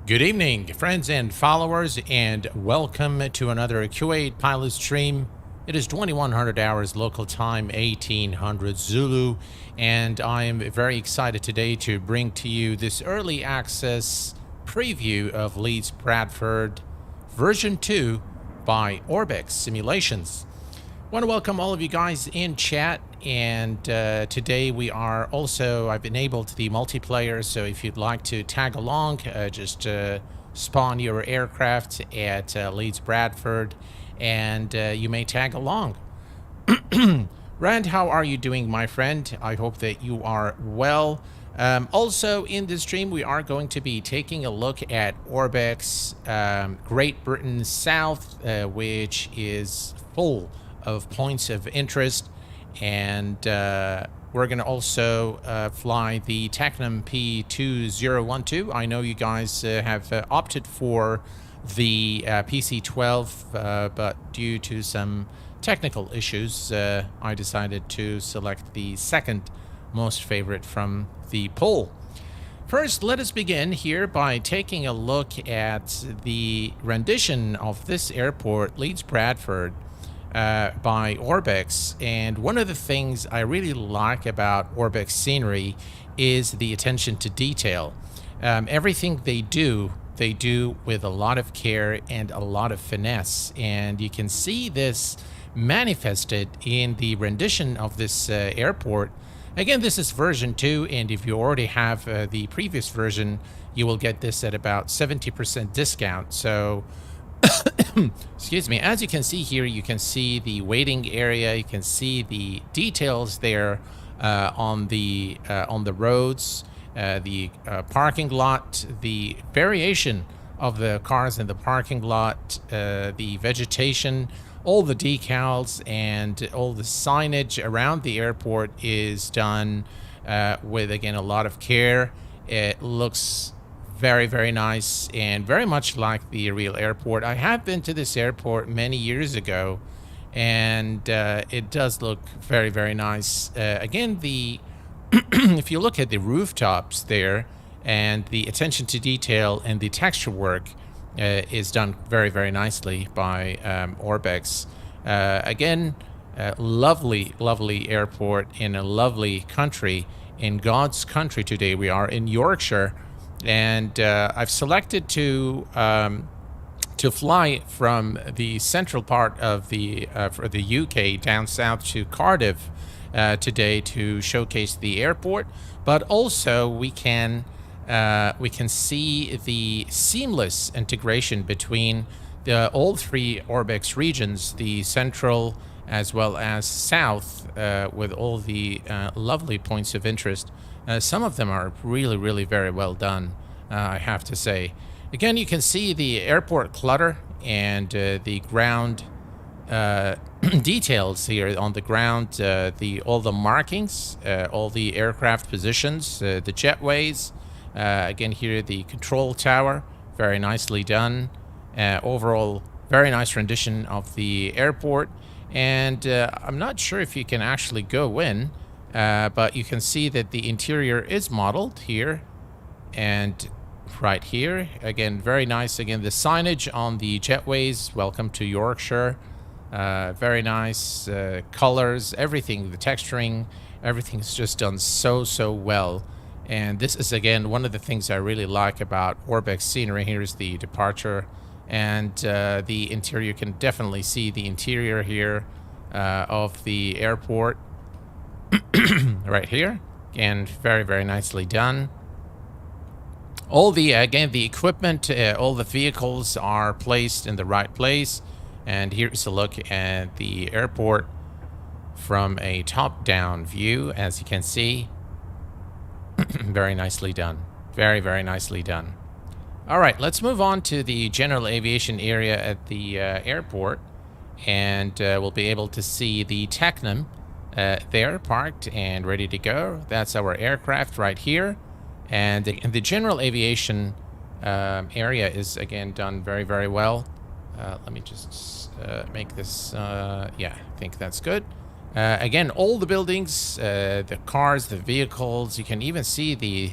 Good evening, friends and followers, and welcome to another Kuwait pilot stream. It is 2100 hours local time, 1800 Zulu, and I am very excited today to bring to you this early access preview of Leeds Bradford version 2 by ORBX Simulations. I want to welcome all of you guys in chat, and today we are also, I've enabled the multiplayer, so if you'd like to tag along, just spawn your aircraft at Leeds Bradford, and you may tag along. Rand, how are you doing, my friend? I hope that you are well. Also in this stream, we are going to be taking a look at ORBX Great Britain South, which is full of points of interest, and we're going to also fly the Tecnam P2012. I know you guys have opted for the PC-12, but due to some technical issues, I decided to select the second most favorite from the poll. First, let us begin here by taking a look at the rendition of this airport, Leeds Bradford, by ORBX. And one of the things I really like about ORBX scenery is the attention to detail. Everything they do with a lot of care and a lot of finesse, and you can see this manifested in the rendition of this airport. Again, this is version 2, and if you already have the previous version, you will get this at about 70% discount. So excuse me, as you can see here, you can see the waiting area, you can see the details there on the roads, the parking lot, the variation of the cars in the parking lot, the vegetation, all the decals and all the signage around the airport is done with, again, a lot of care. It looks very, very nice and very much like the real airport. I have been to this airport many years ago, and it does look very, very nice. Again, the if you look at the rooftops there, and the attention to detail and the texture work is done very, very nicely by ORBX. Again, lovely, lovely airport in a lovely country, in God's country. Today we are in Yorkshire. And I've selected to fly from the central part of the for the UK down south to Cardiff today to showcase the airport, but also we can see the seamless integration between all three ORBX regions, the central as well as south, with all the lovely points of interest. Some of them are really, really very well done, I have to say. Again, you can see the airport clutter and the ground details here on the ground, all the markings, all the aircraft positions, the jetways. Again, here the control tower, very nicely done. Overall, very nice rendition of the airport. And I'm not sure if you can actually go in, but you can see that the interior is modeled here and right here. Again, very nice. Again, the signage on the jetways, welcome to Yorkshire. Very nice colors, everything, the texturing, everything's just done so well. And this is, again, one of the things I really like about ORBX scenery. Here's the departure, and the interior. You can definitely see the interior here of the airport. Right here, and very, very nicely done. All the, again, the equipment, all the vehicles are placed in the right place. And here's a look at the airport from a top-down view, as you can see. Very nicely done. Very, very nicely done. All right, let's move on to the general aviation area at the airport, and we'll be able to see the Tecnam there, parked and ready to go. That's our aircraft right here. And the general aviation area is, again, done very, very well. Let me just make this, yeah, I think that's good. Again, all the buildings, the cars, the vehicles, you can even see the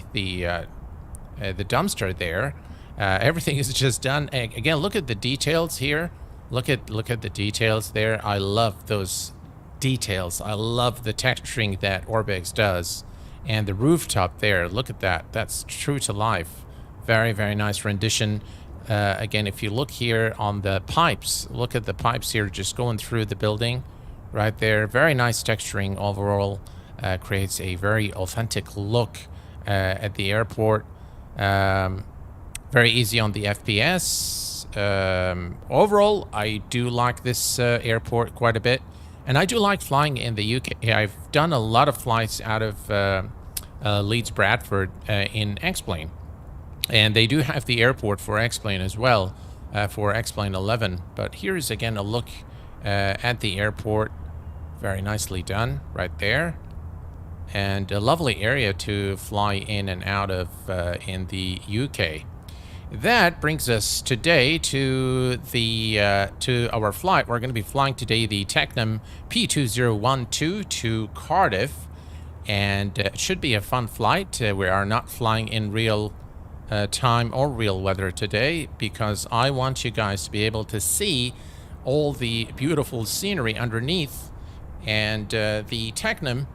dumpster there. Everything is just done. Again, look at the details here. Look at the details there. I love those details. I love the texturing that ORBX does. And the rooftop there, look at that. That's true to life. Very, very nice rendition. Again, if you look here on the pipes, look at the pipes here just going through the building right there. Very nice texturing overall. Creates a very authentic look at the airport. Very easy on the FPS. Overall, I do like this airport quite a bit. And I do like flying in the UK. I've done a lot of flights out of Leeds Bradford in X-Plane. And they do have the airport for X-Plane as well, for X-Plane 11. But here's again a look at the airport. Very nicely done right there. And a lovely area to fly in and out of in the UK. That brings us today to the to our flight. We're going to be flying today the Tecnam P2012 to Cardiff, and it should be a fun flight. We are not flying in real time or real weather today because I want you guys to be able to see all the beautiful scenery underneath. And the Tecnam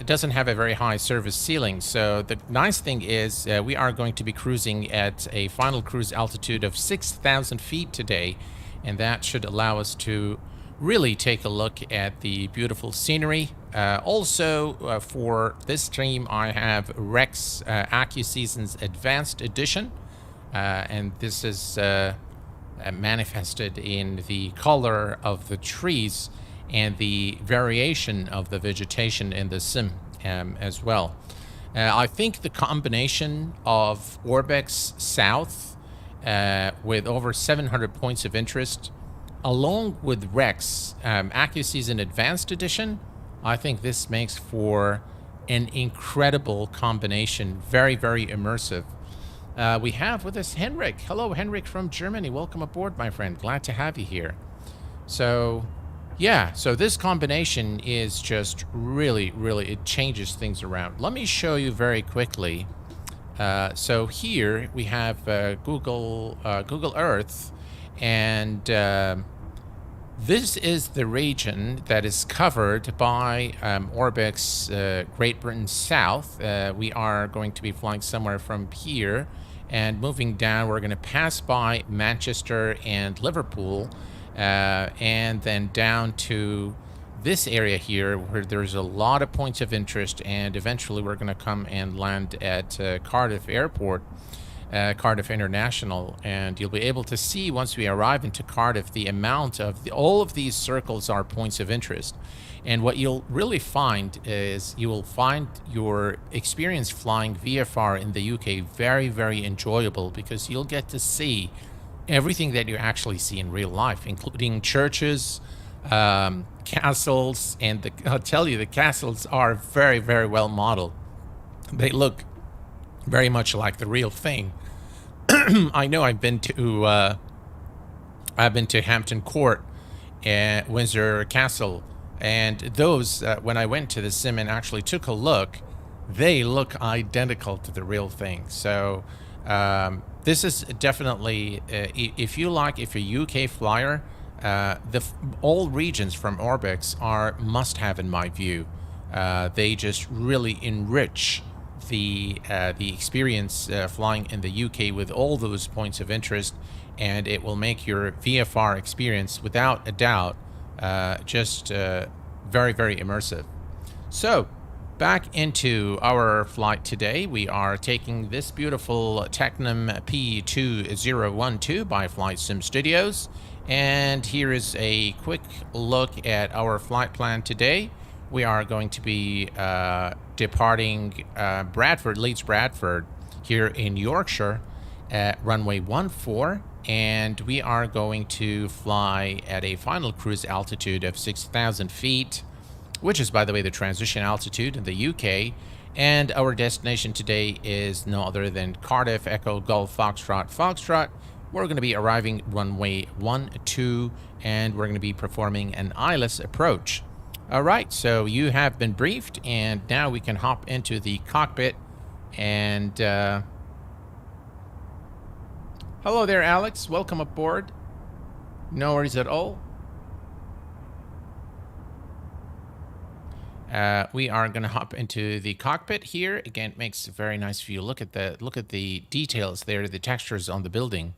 doesn't have a very high service ceiling, so the nice thing is we are going to be cruising at a final cruise altitude of 6,000 feet today, and that should allow us to really take a look at the beautiful scenery. Also, for this stream, I have Rex AccuSeasons Advanced Edition, and this is manifested in the color of the trees and the variation of the vegetation in the sim as well. I think the combination of ORBX South with over 700 points of interest, along with Rex AccuSeason Advanced Edition, I think this makes for an incredible combination. Very, very immersive. We have with us Henrik. Hello, Henrik from Germany. Welcome aboard, my friend. Glad to have you here. So, yeah, so this combination is just really, it changes things around. Let me show you very quickly. So here we have Google Earth, and this is the region that is covered by ORBX Great Britain South. We are going to be flying somewhere from here, and moving down, we're going to pass by Manchester and Liverpool, and then down to this area here where there's a lot of points of interest, and eventually we're going to come and land at Cardiff Airport, Cardiff International, and you'll be able to see once we arrive into Cardiff the amount of all of these circles are points of interest. And what you'll really find is you will find your experience flying VFR in the UK very, very enjoyable, because you'll get to see everything that you actually see in real life, including churches, castles, and I'll tell you, the castles are very, very well modeled. They look very much like the real thing. I know I've been to Hampton Court and Windsor Castle, and those when I went to the sim and actually took a look, they look identical to the real thing. So this is definitely, if you're a UK flyer, all regions from ORBX are must-have in my view. They just really enrich the experience flying in the UK with all those points of interest, and it will make your VFR experience, without a doubt, just very, very immersive. So, back into our flight today. We are taking this beautiful Tecnam P2012 by Flight Sim Studios, and here is a quick look at our flight plan today. We are going to be departing Leeds Bradford here in Yorkshire at runway 14, and we are going to fly at a final cruise altitude of 6,000 feet, which is, by the way, the transition altitude in the UK. And our destination today is no other than Cardiff Echo Golf Foxtrot Foxtrot. We're going to be arriving runway 12, and we're going to be performing an eyeless approach. All right, so you have been briefed, and now we can hop into the cockpit and Hello there, Alex. Welcome aboard. No worries at all. We are going to hop into the cockpit here. Again, it makes a very nice view. Look at the details there, the textures on the building.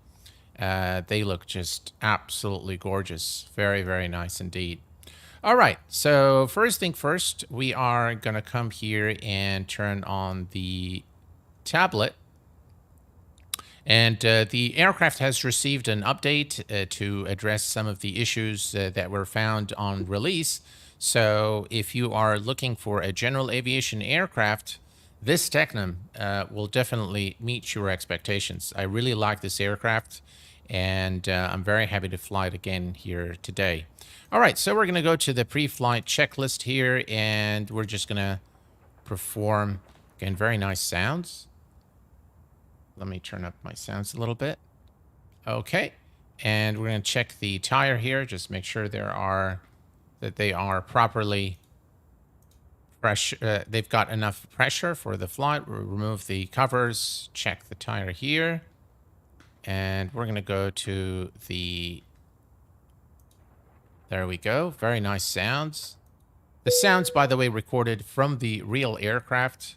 They look just absolutely gorgeous. Very, very nice indeed. All right, so first thing first, we are going to come here and turn on the tablet. And the aircraft has received an update to address some of the issues that were found on release. So if you are looking for a general aviation aircraft, this Technam will definitely meet your expectations. I really like this aircraft, and I'm very happy to fly it again here today. All right, so we're going to go to the pre-flight checklist here, and we're just going to perform, again, very nice sounds. Let me turn up my sounds a little bit. Okay, and we're going to check the tire here, just make sure that they are properly fresh. They've got enough pressure for the flight. We'll remove the covers, check the tire here, and we're going to go to the... There we go. Very nice sounds. The sounds, by the way, recorded from the real aircraft.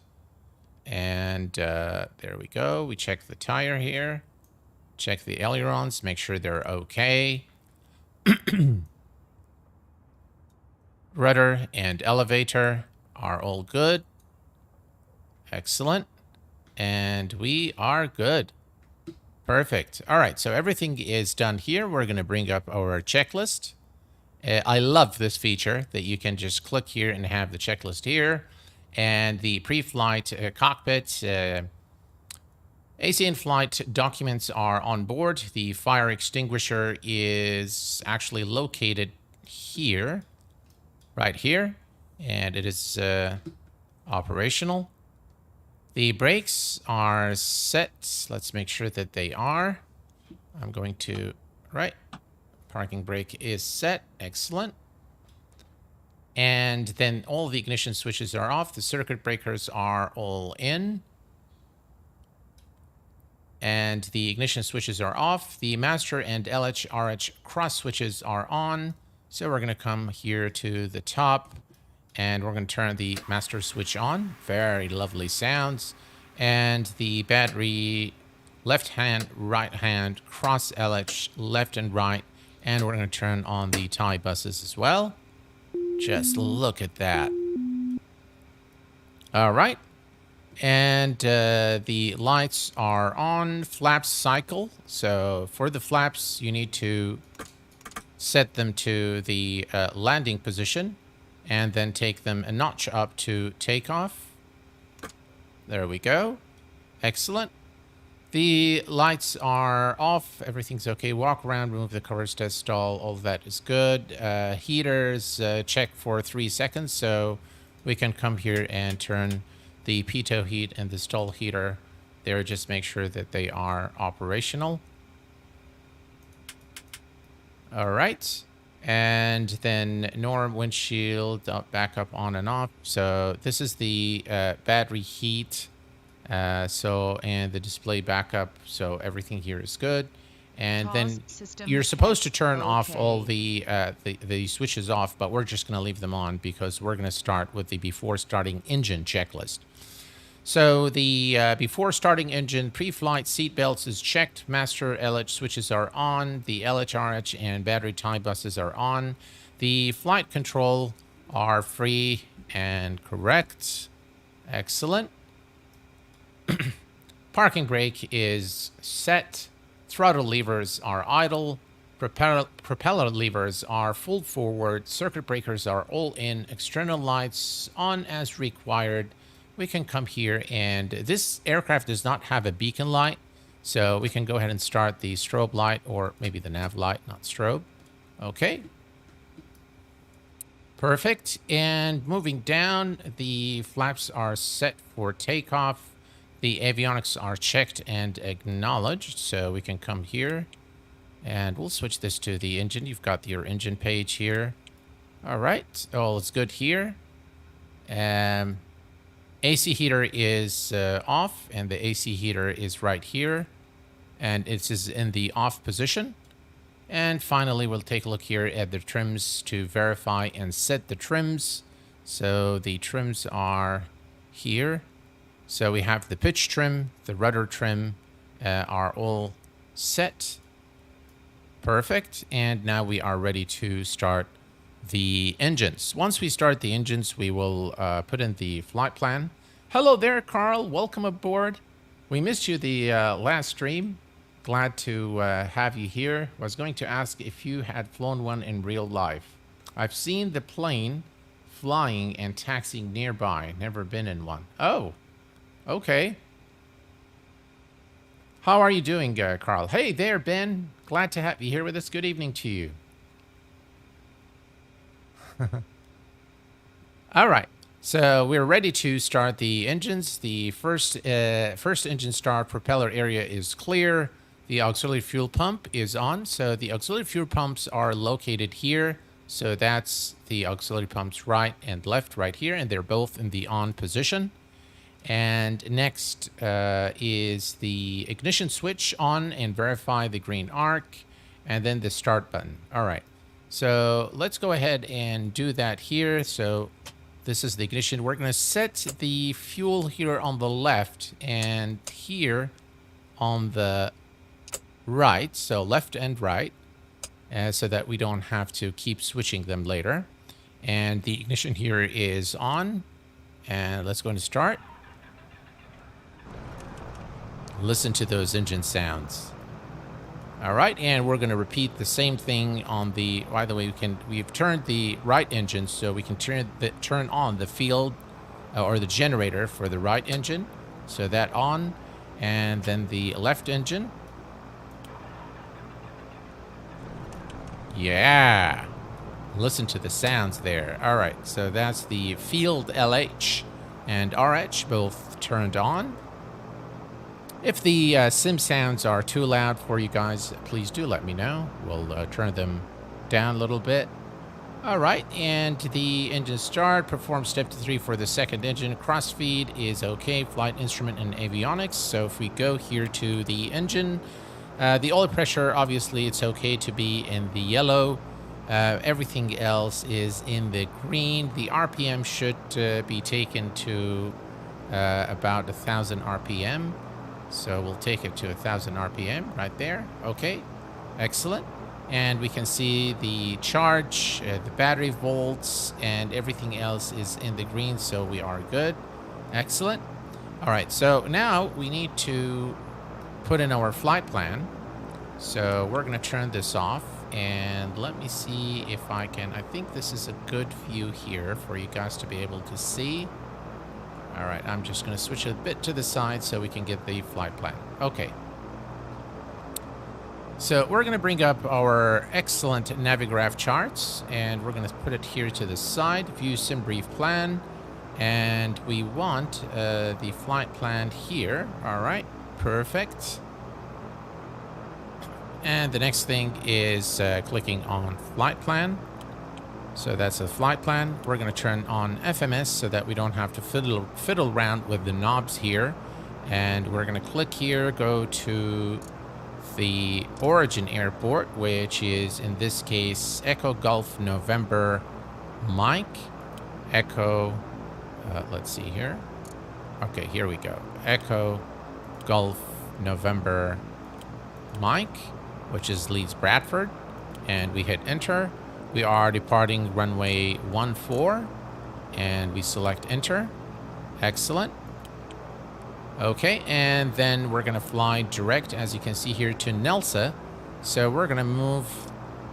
And there we go. We check the tire here. Check the ailerons. Make sure they're okay. Rudder and elevator are all good. Excellent. And we are good. Perfect. All right. So everything is done here. We're going to bring up our checklist. I love this feature that you can just click here and have the checklist here. And the pre-flight cockpit, AC in-flight documents are on board. The fire extinguisher is actually located here, right here, and it is operational. The brakes are set. Let's make sure that they are. I'm going to, right, parking brake is set. Excellent. And then all the ignition switches are off. The circuit breakers are all in. And the ignition switches are off. The master and LH/RH cross switches are on. So we're going to come here to the top. And we're going to turn the master switch on. Very lovely sounds. And the battery left hand, right hand, cross LH left and right. And we're going to turn on the tie buses as well. Just look at that. All right. And the lights are on. Flaps cycle. So for the flaps, you need to set them to the landing position and then take them a notch up to takeoff. There we go. Excellent. The lights are off. Everything's okay. Walk around, remove the covers, test stall. All of that is good. Heaters, check for 3 seconds. So we can come here and turn the pitot heat and the stall heater there. Just make sure that they are operational. All right. And then norm windshield back up on and off. So this is the battery heat. And the display backup, so everything here is good. And then you're supposed to turn off all the switches off, but we're just going to leave them on because we're going to start with the before starting engine checklist. So the before starting engine pre-flight seat belts is checked. Master LH switches are on. The LH/RH and battery tie buses are on. The flight control are free and correct. Excellent. Parking brake is set. Throttle levers are idle. Propeller levers are full forward. Circuit breakers are all in. External lights on as required. We can come here, and this aircraft does not have a beacon light, so we can go ahead and start the strobe light, or maybe the nav light, not strobe. Okay. Perfect. And moving down, the flaps are set for takeoff. The avionics are checked and acknowledged, so we can come here and we'll switch this to the engine. You've got your engine page here. All right, all is good here. AC heater is off, and the AC heater is right here. and it is in the off position. And finally, we'll take a look here at the trims to verify and set the trims. So the trims are here. So we have the pitch trim, the rudder trim are all set. Perfect. And now we are ready to start the engines. Once we start the engines, we will put in the flight plan. Hello there, Carl. Welcome aboard. We missed you the last stream. Glad to have you here. Was going to ask if you had flown one in real life. I've seen the plane flying and taxiing nearby. Never been in one. Oh, okay. How are you doing, Carl? Hey there, Ben. Glad to have you here with us. Good evening to you. All right. So we're ready to start the engines. The first engine start propeller area is clear. The auxiliary fuel pump is on. So the auxiliary fuel pumps are located here. So that's the auxiliary pumps right and left right here. And they're both in the on position. And next is the ignition switch on and verify the green arc. And then the start button. All right. So let's go ahead and do that here. So this is the ignition. We're going to set the fuel here on the left and here on the right, so left and right, so that we don't have to keep switching them later. And the ignition here is on, and let's go and start. Listen to those engine sounds. All right, and we're going to repeat the same thing on the. By the way, we've turned the right engine, so we can turn on the field or the generator for the right engine, so that on, and then the left engine. Yeah. Listen to the sounds there. All right. So that's the field LH and RH both turned on. If the sim sounds are too loud for you guys, please do let me know. We'll turn them down a little bit. All right. And the engine start. Perform step 3 for the second engine. Crossfeed is okay. Flight instrument and avionics. So if we go here to the engine, the oil pressure, obviously, it's okay to be in the yellow. Everything else is in the green. The RPM should be taken to about 1,000 RPM. So we'll take it to 1,000 RPM right there. Okay, excellent. And we can see the charge, the battery volts, and everything else is in the green. So we are good. Excellent. All right, so now we need to put in our flight plan. So we're going to turn this off and let me see if I think this is a good view here for you guys to be able to see. All right, I'm just going to switch a bit to the side so we can get the flight plan. Okay. So we're going to bring up our excellent Navigraph charts and we're going to put it here to the side, view sim brief plan. And we want the flight plan here. All right. Perfect. And the next thing is clicking on flight plan. So that's a flight plan. We're going to turn on FMS so that we don't have to fiddle around with the knobs here. And we're going to click here, go to the origin airport, which is in this case Echo Golf November Mike. Echo, let's see here. Okay, here we go. Echo Golf November Mike, which is Leeds Bradford, and we hit enter. We are departing runway 14 and we select enter. Excellent. Okay, and then we're going to fly direct, as you can see here, to Nelsa. So we're going to move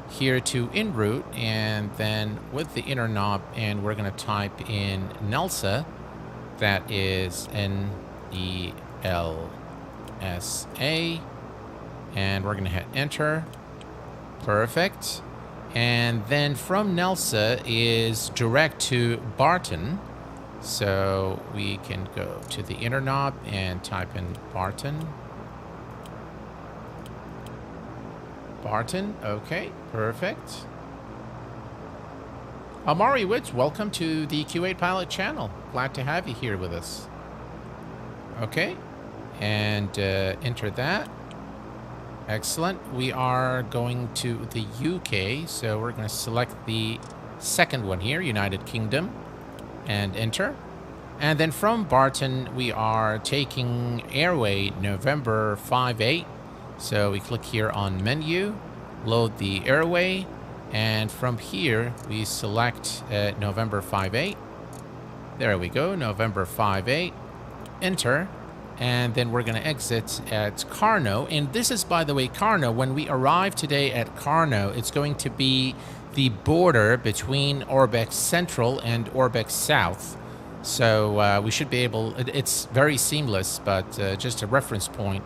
here to en route and then with the inner knob, and we're going to type in Nelsa. That is Nelsa. And we're going to hit enter. Perfect. And then from Nelsa is direct to Barton. So we can go to the inner knob and type in Barton. Barton, okay, perfect. Amari Woods, welcome to the Q8 Pilot channel. Glad to have you here with us. Okay, and enter that. Excellent. We are going to the UK, so we're going to select the second one here, United Kingdom, and enter. And then from Barton, we are taking airway November 58. So we click here on menu, load the airway, and from here we select November 58. There we go, November 58. Enter. And then we're going to exit at Carno. And this is, by the way, Carno. When we arrive today at Carno, it's going to be the border between ORBX Central and ORBX South. So we should be able, it's very seamless, but just a reference point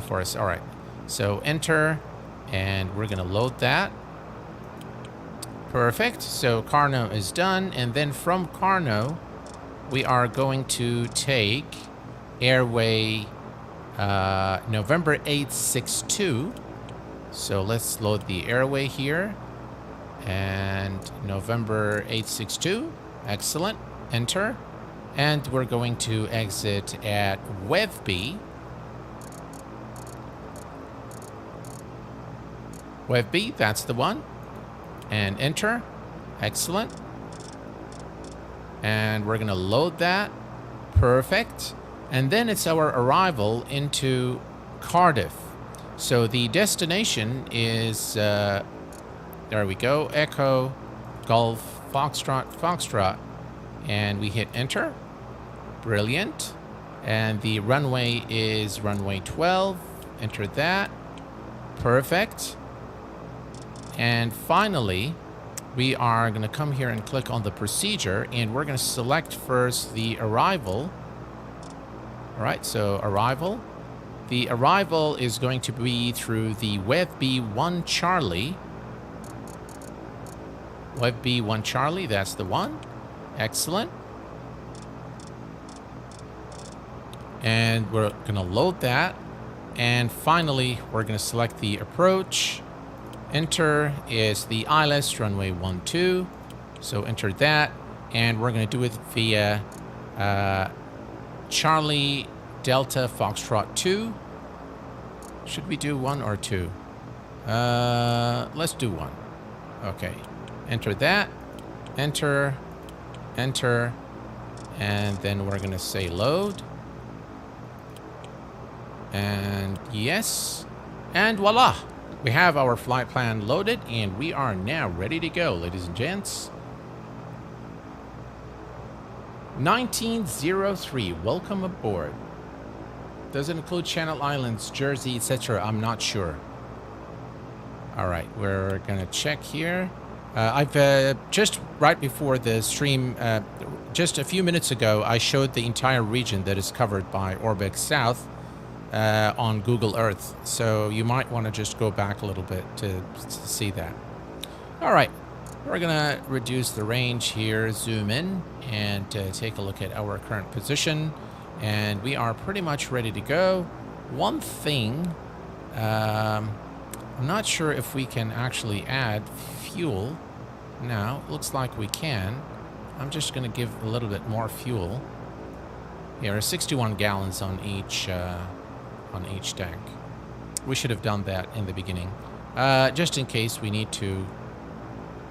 for us. All right. So enter, and we're going to load that. Perfect. So Carno is done. And then from Carno, we are going to take airway November 862. So let's load the airway here. And November 862. Excellent. Enter. And we're going to exit at Webby. Webby, that's the one. And enter. Excellent. And we're going to load that. Perfect. And then it's our arrival into Cardiff. So the destination is, there we go, Echo, Golf, Foxtrot, Foxtrot. And we hit enter. Brilliant. And the runway is runway 12. Enter that. Perfect. And finally, we are going to come here and click on the procedure, and we're going to select first the arrival. All right, so arrival. The arrival is going to be through the Webby 1 Charlie. Webby 1 Charlie, that's the one. Excellent. And we're going to load that. And finally, we're going to select the approach. Enter is the ILS runway 12. So enter that. And we're going to do it via Charlie Delta Foxtrot 2. Should we do 1 or 2? Let's do 1. Okay. Enter that. Enter. Enter. And then we're going to say load. And yes. And voila. We have our flight plan loaded, and we are now ready to go, ladies and gents. 1903, welcome aboard. Does it include Channel Islands, Jersey, etc.? I'm not sure. All right, we're going to check here. I've just right before the stream, just a few minutes ago, I showed the entire region that is covered by ORBX South on Google Earth. So you might want to just go back a little bit to see that. All right, we're going to reduce the range here, zoom in, and take a look at our current position. And we are pretty much ready to go. One thing, I'm not sure if we can actually add fuel. Now, looks like we can. I'm just going to give a little bit more fuel. Here are 61 gallons on each tank. We should have done that in the beginning, just in case we need to,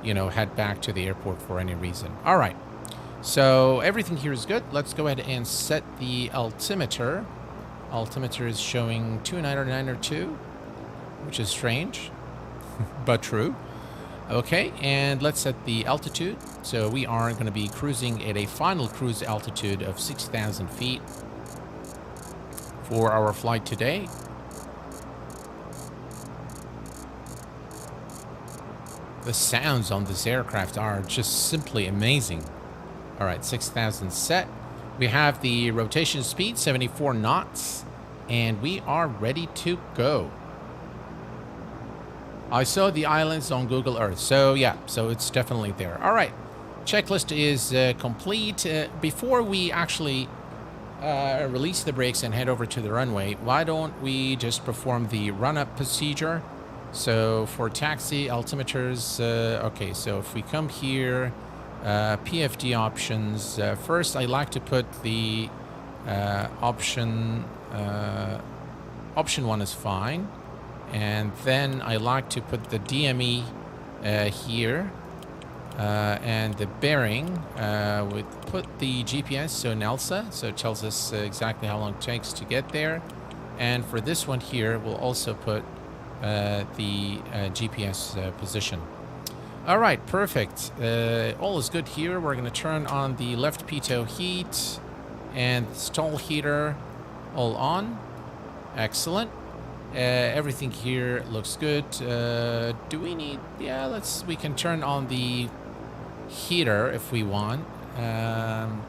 you know, head back to the airport for any reason. All right. So everything here is good. Let's go ahead and set the altimeter. Altimeter is showing 299.2, which is strange, but true. Okay, and let's set the altitude. So we are going to be cruising at a final cruise altitude of 6,000 feet for our flight today. The sounds on this aircraft are just simply amazing. All right, 6,000 set. We have the rotation speed, 74 knots, and we are ready to go. I saw the islands on Google Earth, so yeah, so it's definitely there. All right, checklist is complete. Before we actually release the brakes and head over to the runway, why don't we just perform the run-up procedure? So for taxi altimeters, okay, so if we come here, PFD options, first I like to put the option 1 is fine. And then I like to put the DME here. And the bearing, we put the GPS, so Nelsa, so it tells us exactly how long it takes to get there. And for this one here, we'll also put the GPS position. All right, perfect. All is good here. We're going to turn on the left pitot heat and stall heater all on. Excellent. Everything here looks good. Do we need... Yeah, we can turn on the heater if we want.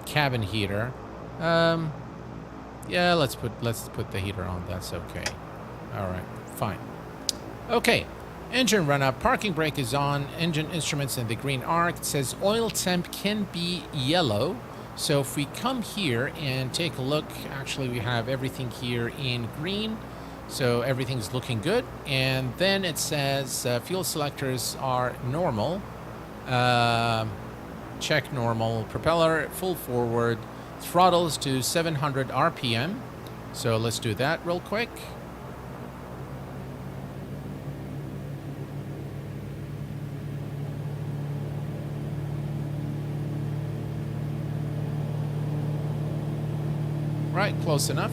Cabin heater. Yeah, let's put the heater on. That's okay. All right, fine. Okay, engine run up. Parking brake is on. Engine instruments in the green arc. It says oil temp can be yellow. So if we come here and take a look, actually we have everything here in green. So everything's looking good. And then it says fuel selectors are normal. Check normal. Propeller full forward. Throttles to 700 RPM. So let's do that real quick. Right, close enough.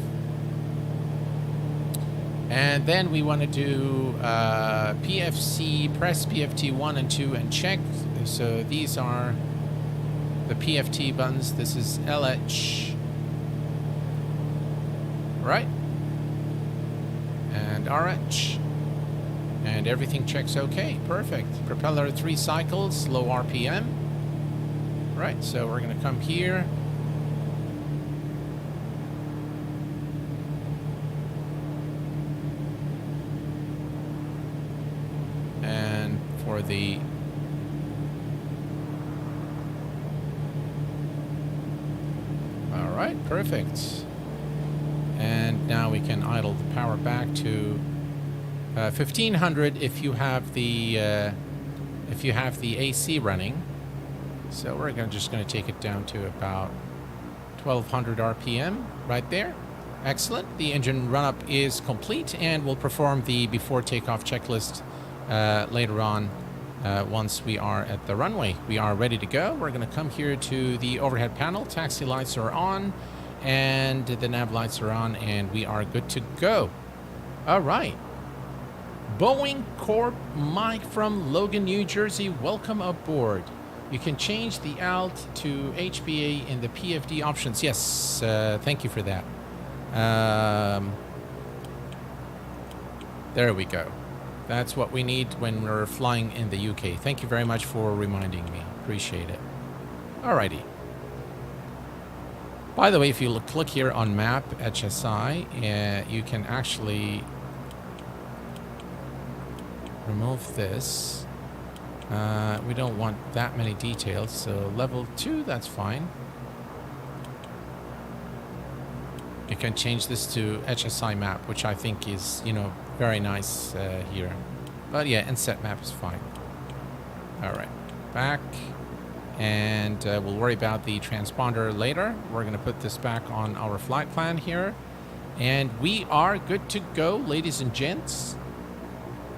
And then we want to do PFC, press PFT 1 and 2 and check. So these are the PFT buttons. This is LH. Right. And RH. And everything checks okay. Perfect. Propeller 3 cycles, low RPM. Right, so we're going to come here. And for the Alright, perfect. And now we can idle the power back to 1500 if you have the AC running. So we're just going to take it down to about 1200 RPM right there. Excellent. The engine run-up is complete, and we'll perform the before takeoff checklist later on once we are at the runway. We are ready to go. We're going to come here to the overhead panel. Taxi lights are on, and the nav lights are on, and we are good to go. All right. Boeing Corp Mike from Logan, New Jersey. Welcome aboard. You can change the alt to HBA in the PFD options. Yes, thank you for that. There we go. That's what we need when we're flying in the UK. Thank you very much for reminding me. Appreciate it. Alrighty. By the way, if you click here on Map HSI, you can actually remove this. We don't want that many details, so level 2, that's fine. You can change this to HSI map, which I think is, very nice here. But yeah, inset map is fine. All right, back. And we'll worry about the transponder later. We're going to put this back on our flight plan here. And we are good to go, ladies and gents.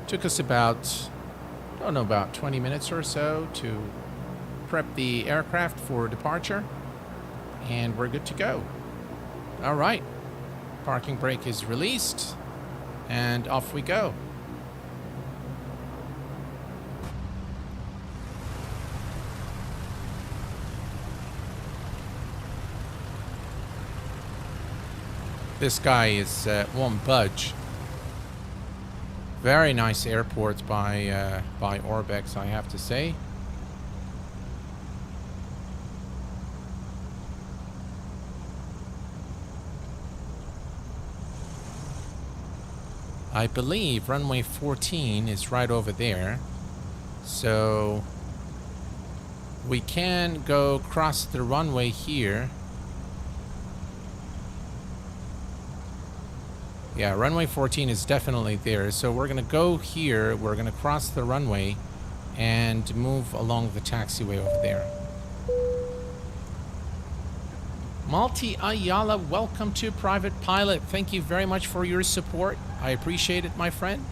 Took us about, I don't know, about 20 minutes or so to prep the aircraft for departure. And we're good to go. All right. Parking brake is released. And off we go. This guy won't budge. Very nice airport by ORBX, I have to say. I believe runway 14 is right over there. So we can go cross the runway here. Yeah, runway 14 is definitely there. So we're going to go here. We're going to cross the runway and move along the taxiway over there. Malti Ayala, welcome to Private Pilot. Thank you very much for your support. I appreciate it, my friend.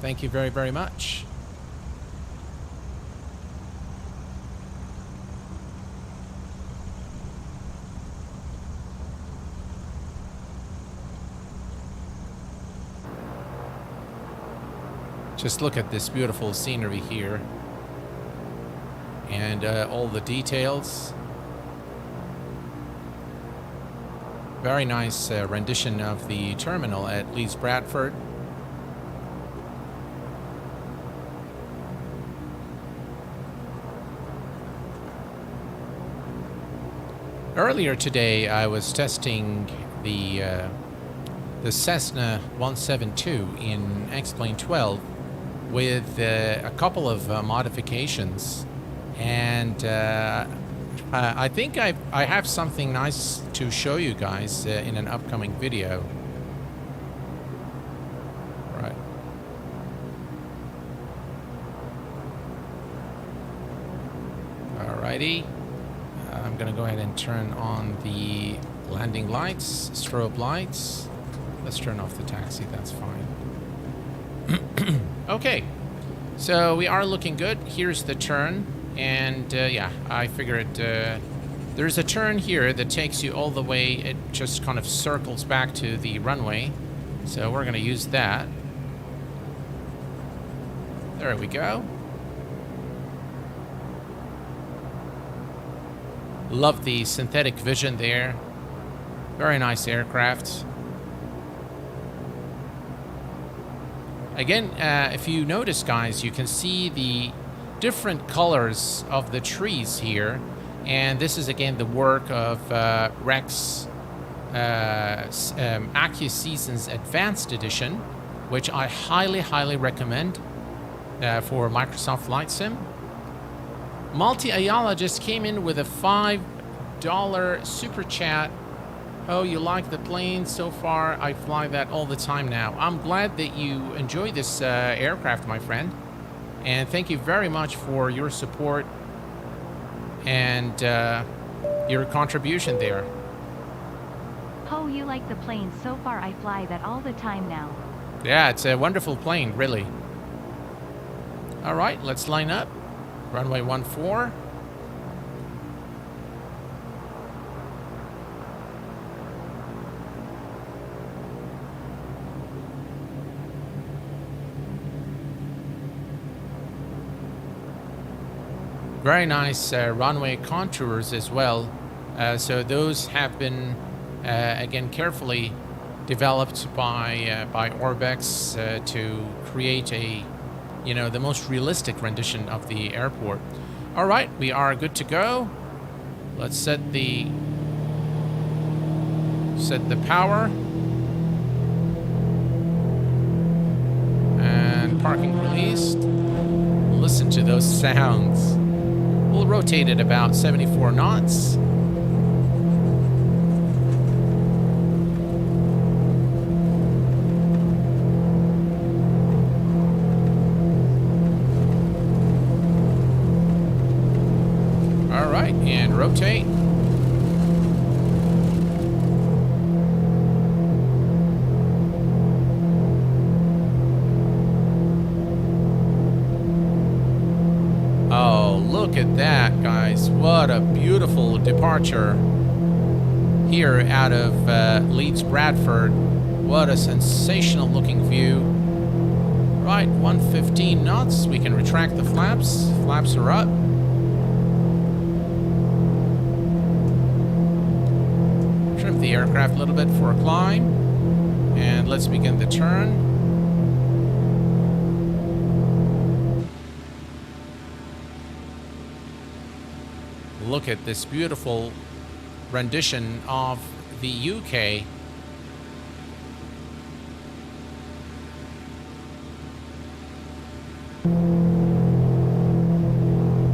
Thank you very, very much. Just look at this beautiful scenery here. And all the details. Very nice rendition of the terminal at Leeds Bradford. Earlier today, I was testing the Cessna 172 in X-Plane 12 with a couple of modifications, and I think I have something nice to show you guys in an upcoming video. Right. Alrighty. I'm gonna go ahead and turn on the landing lights, strobe lights. Let's turn off the taxi, that's fine. Okay, so we are looking good. Here's the turn, and yeah, I figured there's a turn here that takes you all the way. It just kind of circles back to the runway, so we're gonna use that. There we go. Love the synthetic vision there. Very nice aircraft. Again, if you notice, guys, you can see the different colors of the trees here. And this is, again, the work of Rex AccuSeasons Advanced Edition, which I highly, highly recommend for Microsoft Flight Sim. Multi Ayala just came in with a $5 super chat. Oh, you like the plane so far? I fly that all the time now. I'm glad that you enjoy this aircraft, my friend. And thank you very much for your support and your contribution there. Oh, you like the plane so far? I fly that all the time now. Yeah, it's a wonderful plane, really. All right, let's line up. Runway 14. Very nice runway contours as well. So those have been, again, carefully developed by ORBX to create a, the most realistic rendition of the airport. All right, we are good to go. Let's set the power. And parking released. Listen to those sounds. We'll rotate at about 74 knots. All right, and rotate. Look at that, guys. What a beautiful departure here out of Leeds Bradford. What a sensational looking view. Right, 115 knots. We can retract the flaps. Flaps are up. Trim the aircraft a little bit for a climb. And let's begin the turn. Look at this beautiful rendition of the UK.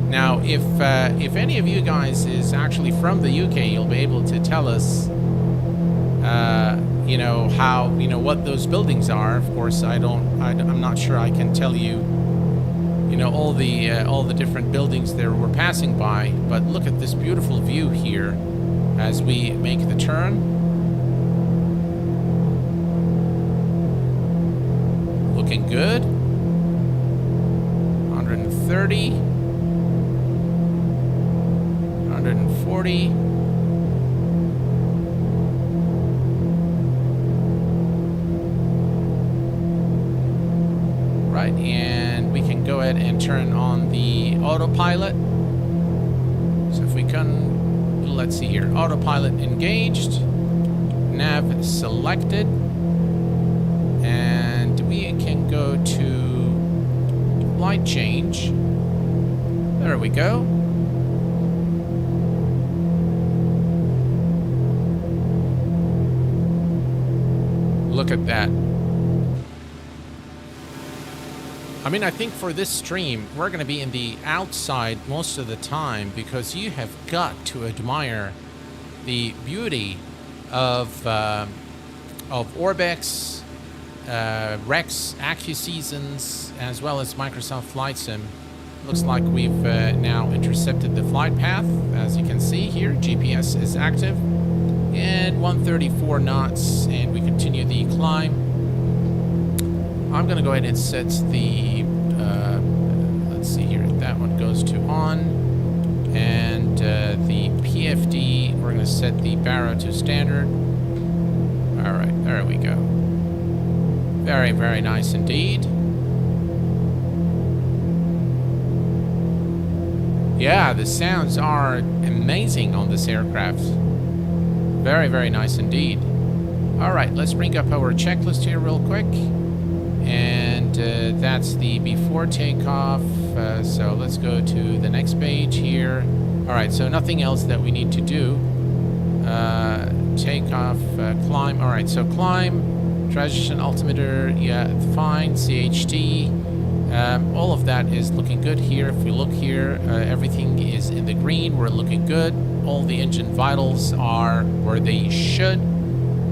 Now, if any of you guys is actually from the UK, you'll be able to tell us, how, what those buildings are. Of course, I'm not sure I can tell you, all the different buildings there we're passing by. But look at this beautiful view here as we make the turn. Looking good. 130, 140. Right, and we can go ahead and turn on the autopilot. So if we can, let's see here, autopilot engaged, nav selected, and we can go to flight change. There we go. Look at that. I mean, I think for this stream, we're going to be in the outside most of the time because you have got to admire the beauty of ORBX, Rex, AccuSeasons, as well as Microsoft Flight Sim. Looks like we've now intercepted the flight path. As you can see here, GPS is active. And 134 knots, and we continue the climb. I'm going to go ahead and set the, let's see here, that one goes to on. And the PFD, we're going to set the Barrow to standard. All right, there we go. Very, very nice indeed. Yeah, the sounds are amazing on this aircraft. Very, very nice indeed. All right, let's bring up our checklist here real quick. And that's the before takeoff. So let's go to the next page here. All right, so nothing else that we need to do. Takeoff, climb. All right, so climb, transition altimeter, yeah, fine, CHT. All of that is looking good here. If we look here, everything is in the green. We're looking good. All the engine vitals are where they should.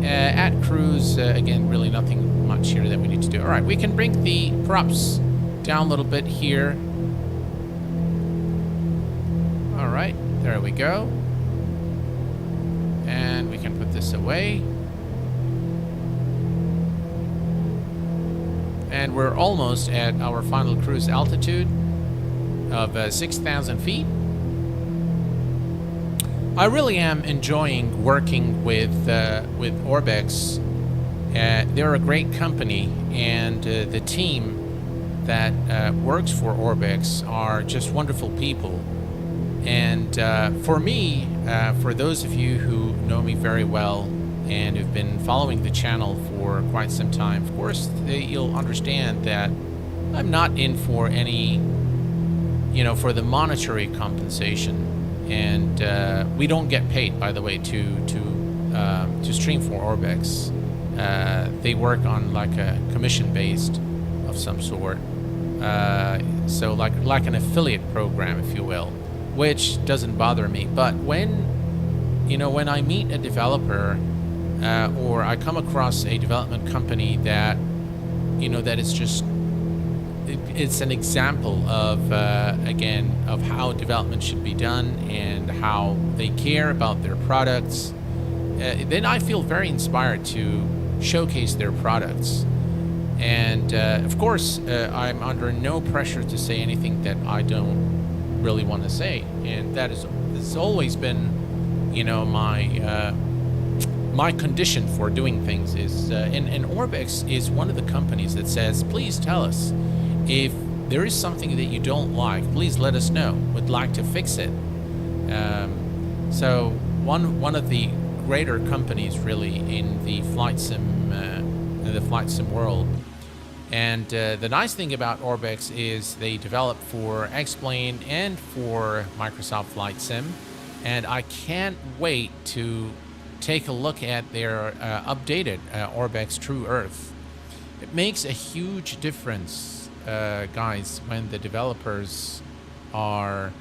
At cruise, again, really nothing much here that we need to do. All right, we can bring the props down a little bit here. All right, there we go. And we can put this away. And we're almost at our final cruise altitude of 6,000 feet. I really am enjoying working with ORBX. They're a great company, and the team that works for ORBX are just wonderful people. And for me, for those of you who know me very well and have been following the channel for quite some time, of course, you'll understand that I'm not in for any, for the monetary compensation. And we don't get paid, by the way, to stream for ORBX. They work on like a commission based of some sort, so like an affiliate program, if you will, which doesn't bother me. But when I meet a developer or I come across a development company that that is just it's an example of again of how development should be done and how they care about their products, then I feel very inspired to showcase their products. And of course, I'm under no pressure to say anything that I don't really want to say, and has always been my condition for doing things is and ORBX is one of the companies that says, please tell us if there is something that you don't like, please let us know. Would like to fix it. So one of the greater companies really in the flight sim world. And the nice thing about ORBX is they develop for X-Plane and for Microsoft Flight Sim, and I can't wait to take a look at their updated ORBX True Earth. It makes a huge difference, guys, when the developers are...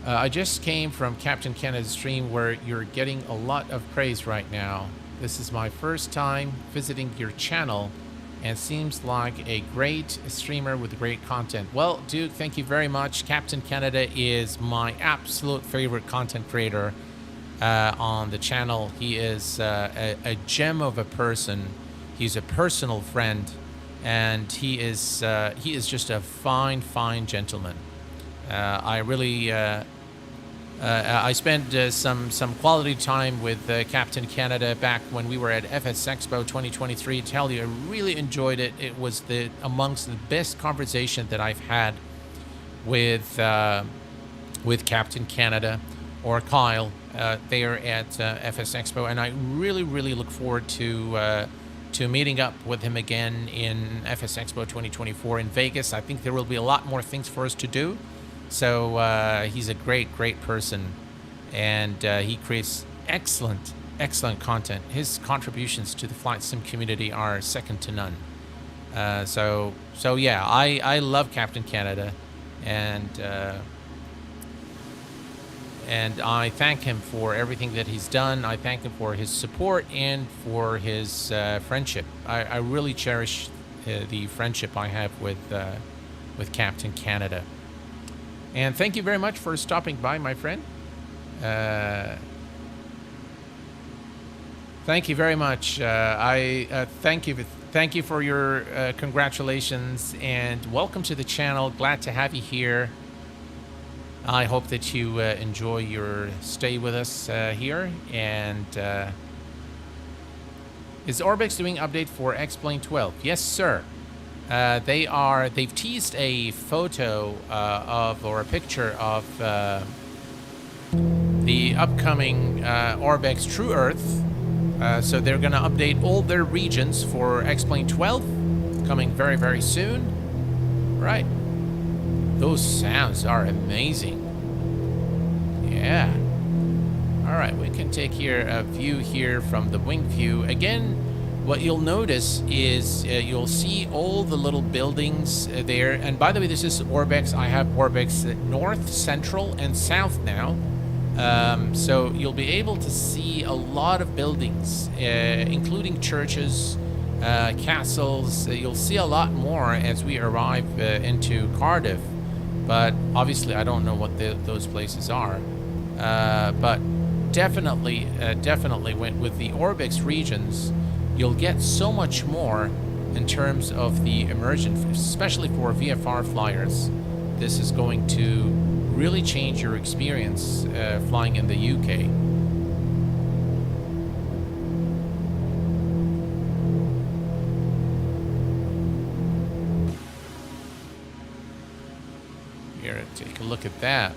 I just came from Captain Canada's stream where you're getting a lot of praise right now. This is my first time visiting your channel and seems like a great streamer with great content. Well, Duke, thank you very much. Captain Canada is my absolute favorite content creator on the channel. He is a gem of a person. He's a personal friend. and he is just a fine, fine gentleman. I really I spent some quality time with Captain Canada back when we were at FS Expo 2023. Tell you, I really enjoyed it. It was amongst the best conversation that I've had with Captain Canada or Kyle there at FS Expo, and I really, really look forward to meeting up with him again in FS Expo 2024 in Vegas. I think there will be a lot more things for us to do. So he's a great, great person, and he creates excellent, excellent content. His contributions to the flight sim community are second to none. So yeah, I love Captain Canada, and I thank him for everything that he's done. I thank him for his support and for his friendship. I really cherish the friendship I have with Captain Canada. And thank you very much for stopping by, my friend. Thank you very much. I thank you for your congratulations, and welcome to the channel. Glad to have you here. I hope that you enjoy your stay with us here. And is ORBX doing update for X-Plane 12? Yes, sir. They've teased a photo or a picture of the upcoming ORBX True Earth. So they're going to update all their regions for X-Plane 12, coming very, very soon. Right. Those sounds are amazing. Yeah. All right, we can take here a view here from the wing view. Again, what you'll notice is you'll see all the little buildings there. And by the way, this is ORBX. I have ORBX North, Central, and South now. So you'll be able to see a lot of buildings, including churches, castles. You'll see a lot more as we arrive into Cardiff. But obviously, I don't know what those places are. But definitely with the ORBX regions, you'll get so much more in terms of the immersion, especially for VFR flyers. This is going to really change your experience flying in the UK. Here, take a look at that.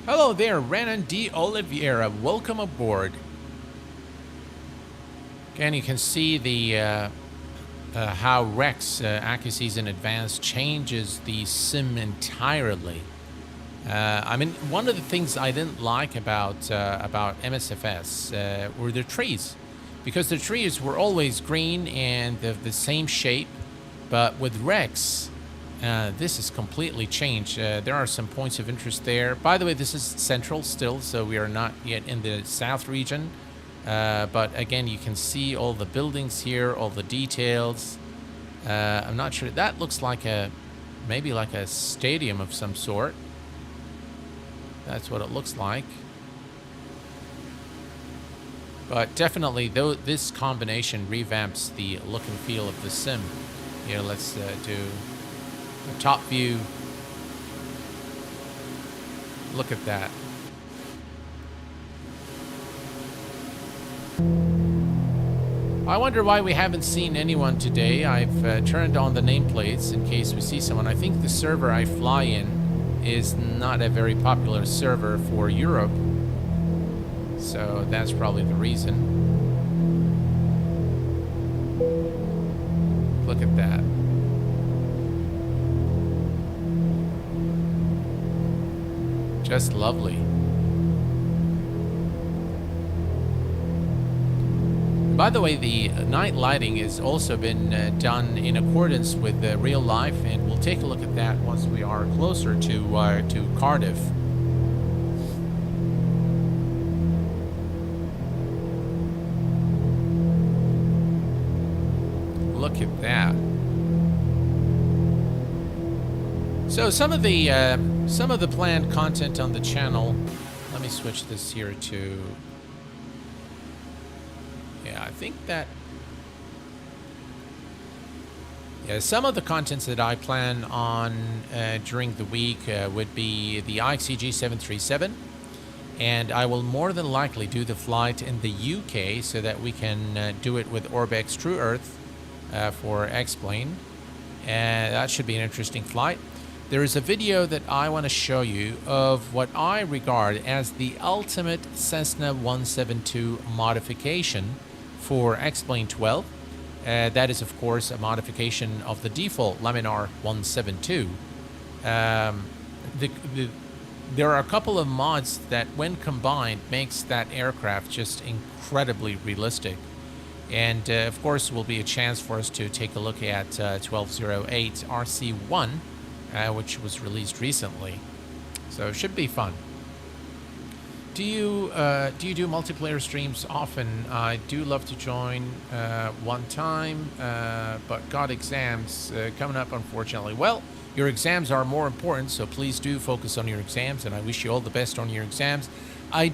Hello there, Renan D. Oliveira. Welcome aboard. Again, you can see the how Rex AccuSeason Advanced changes the sim entirely. I mean, one of the things I didn't like about MSFS were the trees, because the trees were always green and the same shape, but with Rex, this is completely changed. There are some points of interest there. By the way, this is central still, so we are not yet in the south region. But again, you can see all the buildings here, all the details. I'm not sure. That looks like maybe like a stadium of some sort. That's what it looks like. But definitely, though, this combination revamps the look and feel of the sim. Here, let's do a top view. Look at that. I wonder why we haven't seen anyone today. I've turned on the nameplates in case we see someone. I think the server I fly in is not a very popular server for Europe, so that's probably the reason. Look at that. Just lovely. By the way, the night lighting has also been done in accordance with real life, and we'll take a look at that once we are closer to Cardiff. Look at that. So some of the planned content on the channel. Let me switch this here to. Yeah, I think that. Yeah, some of the contents that I plan on during the week would be the IXCG 737, and I will more than likely do the flight in the UK so that we can do it with ORBX True Earth for X-Plane. That should be an interesting flight. There is a video that I want to show you of what I regard as the ultimate Cessna 172 modification for X-Plane 12. That is, of course, a modification of the default Laminar 172. There are a couple of mods that, when combined, makes that aircraft just incredibly realistic. And, of course, will be a chance for us to take a look at 1208 RC1. Which was released recently, so it should be fun. Do you do multiplayer streams often? I do love to join one time, but got exams coming up, unfortunately. Well, your exams are more important, so please do focus on your exams, and I wish you all the best on your exams. I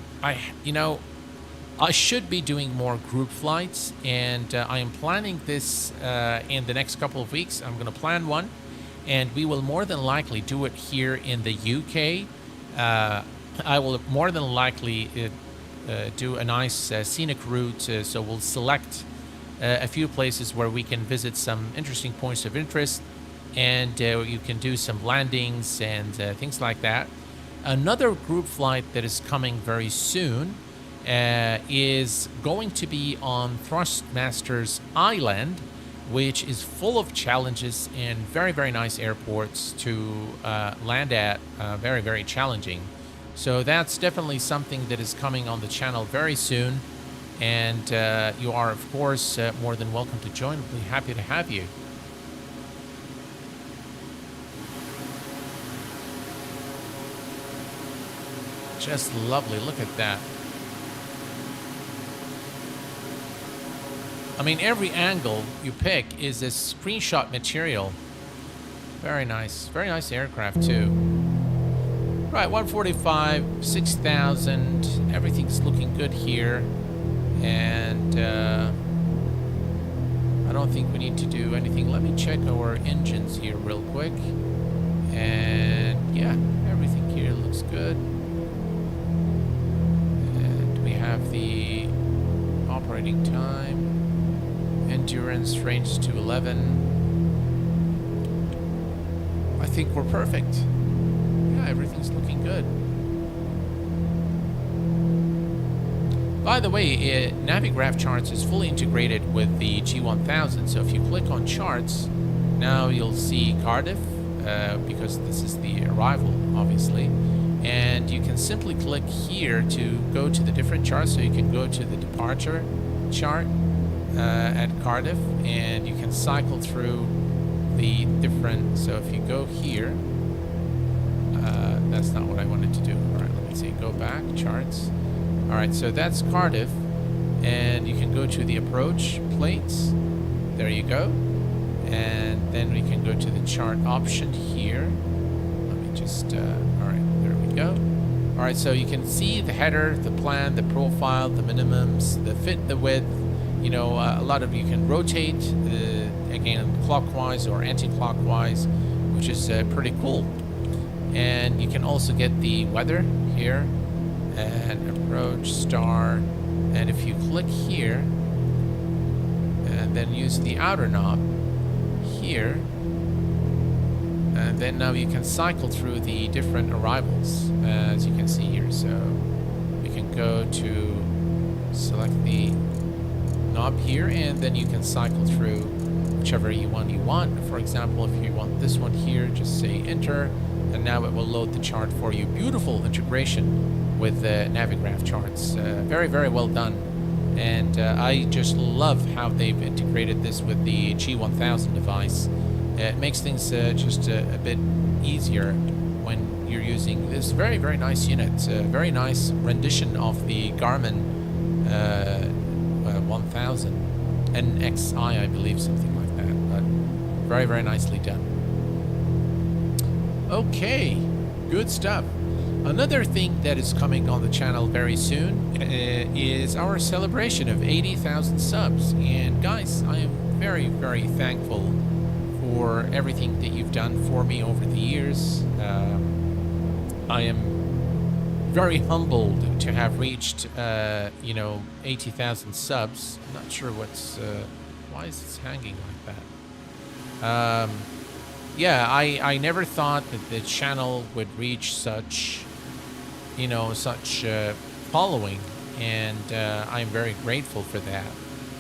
should be doing more group flights, and I am planning this in the next couple of weeks. I'm going to plan one. And we will more than likely do it here in the UK. I will more than likely do a nice scenic route. So we'll select a few places where we can visit some interesting points of interest. And you can do some landings and things like that. Another group flight that is coming very soon is going to be on Thrustmasters Island, which is full of challenges and very, very nice airports to land at, very, very challenging. So that's definitely something that is coming on the channel very soon. And you are, of course, more than welcome to join. We'll be happy to have you. Just lovely. Look at that. I mean, every angle you pick is a screenshot material. Very nice aircraft too. Right, 145, 6,000. Everything's looking good here, and I don't think we need to do anything. Let me check our engines here real quick, and yeah, everything here looks good. And we have the operating time. Endurance range to 11. I think we're perfect. Yeah, everything's looking good. By the way, Navigraph charts is fully integrated with the G1000. So if you click on charts, now you'll see Cardiff, because this is the arrival, obviously. And you can simply click here to go to the different charts. So you can go to the departure chart at Cardiff, and you can cycle through the different. So if you go here, that's not what I wanted to do. All right, let me see. Go back, charts. All right, so that's Cardiff, and you can go to the approach plates. There you go, and then we can go to the chart option here. Let me just. All right, there we go. All right, so you can see the header, the plan, the profile, the minimums, the fit, the width. You know, a lot of you can rotate, again, clockwise or anti-clockwise, which is pretty cool. And you can also get the weather here, and approach, star, and if you click here, and then use the outer knob here, and then now you can cycle through the different arrivals, as you can see here. So you can go to select the knob here, and then you can cycle through whichever one you want. For example, if you want this one here, just say enter, and now it will load the chart for you. Beautiful integration with the Navigraph charts. Very, very well done. And I just love how they've integrated this with the G1000 device. It makes things just a bit easier when you're using this very, very nice unit. Very nice rendition of the Garmin 1000 NXI, I believe, something like that. But very, very nicely done. Okay, good stuff. Another thing that is coming on the channel very soon is our celebration of 80,000 subs. And guys, I am very, very thankful for everything that you've done for me over the years. I am very humbled to have reached, 80,000 subs. I'm not sure why is this hanging like that? Yeah, I never thought that the channel would reach such following, and I'm very grateful for that.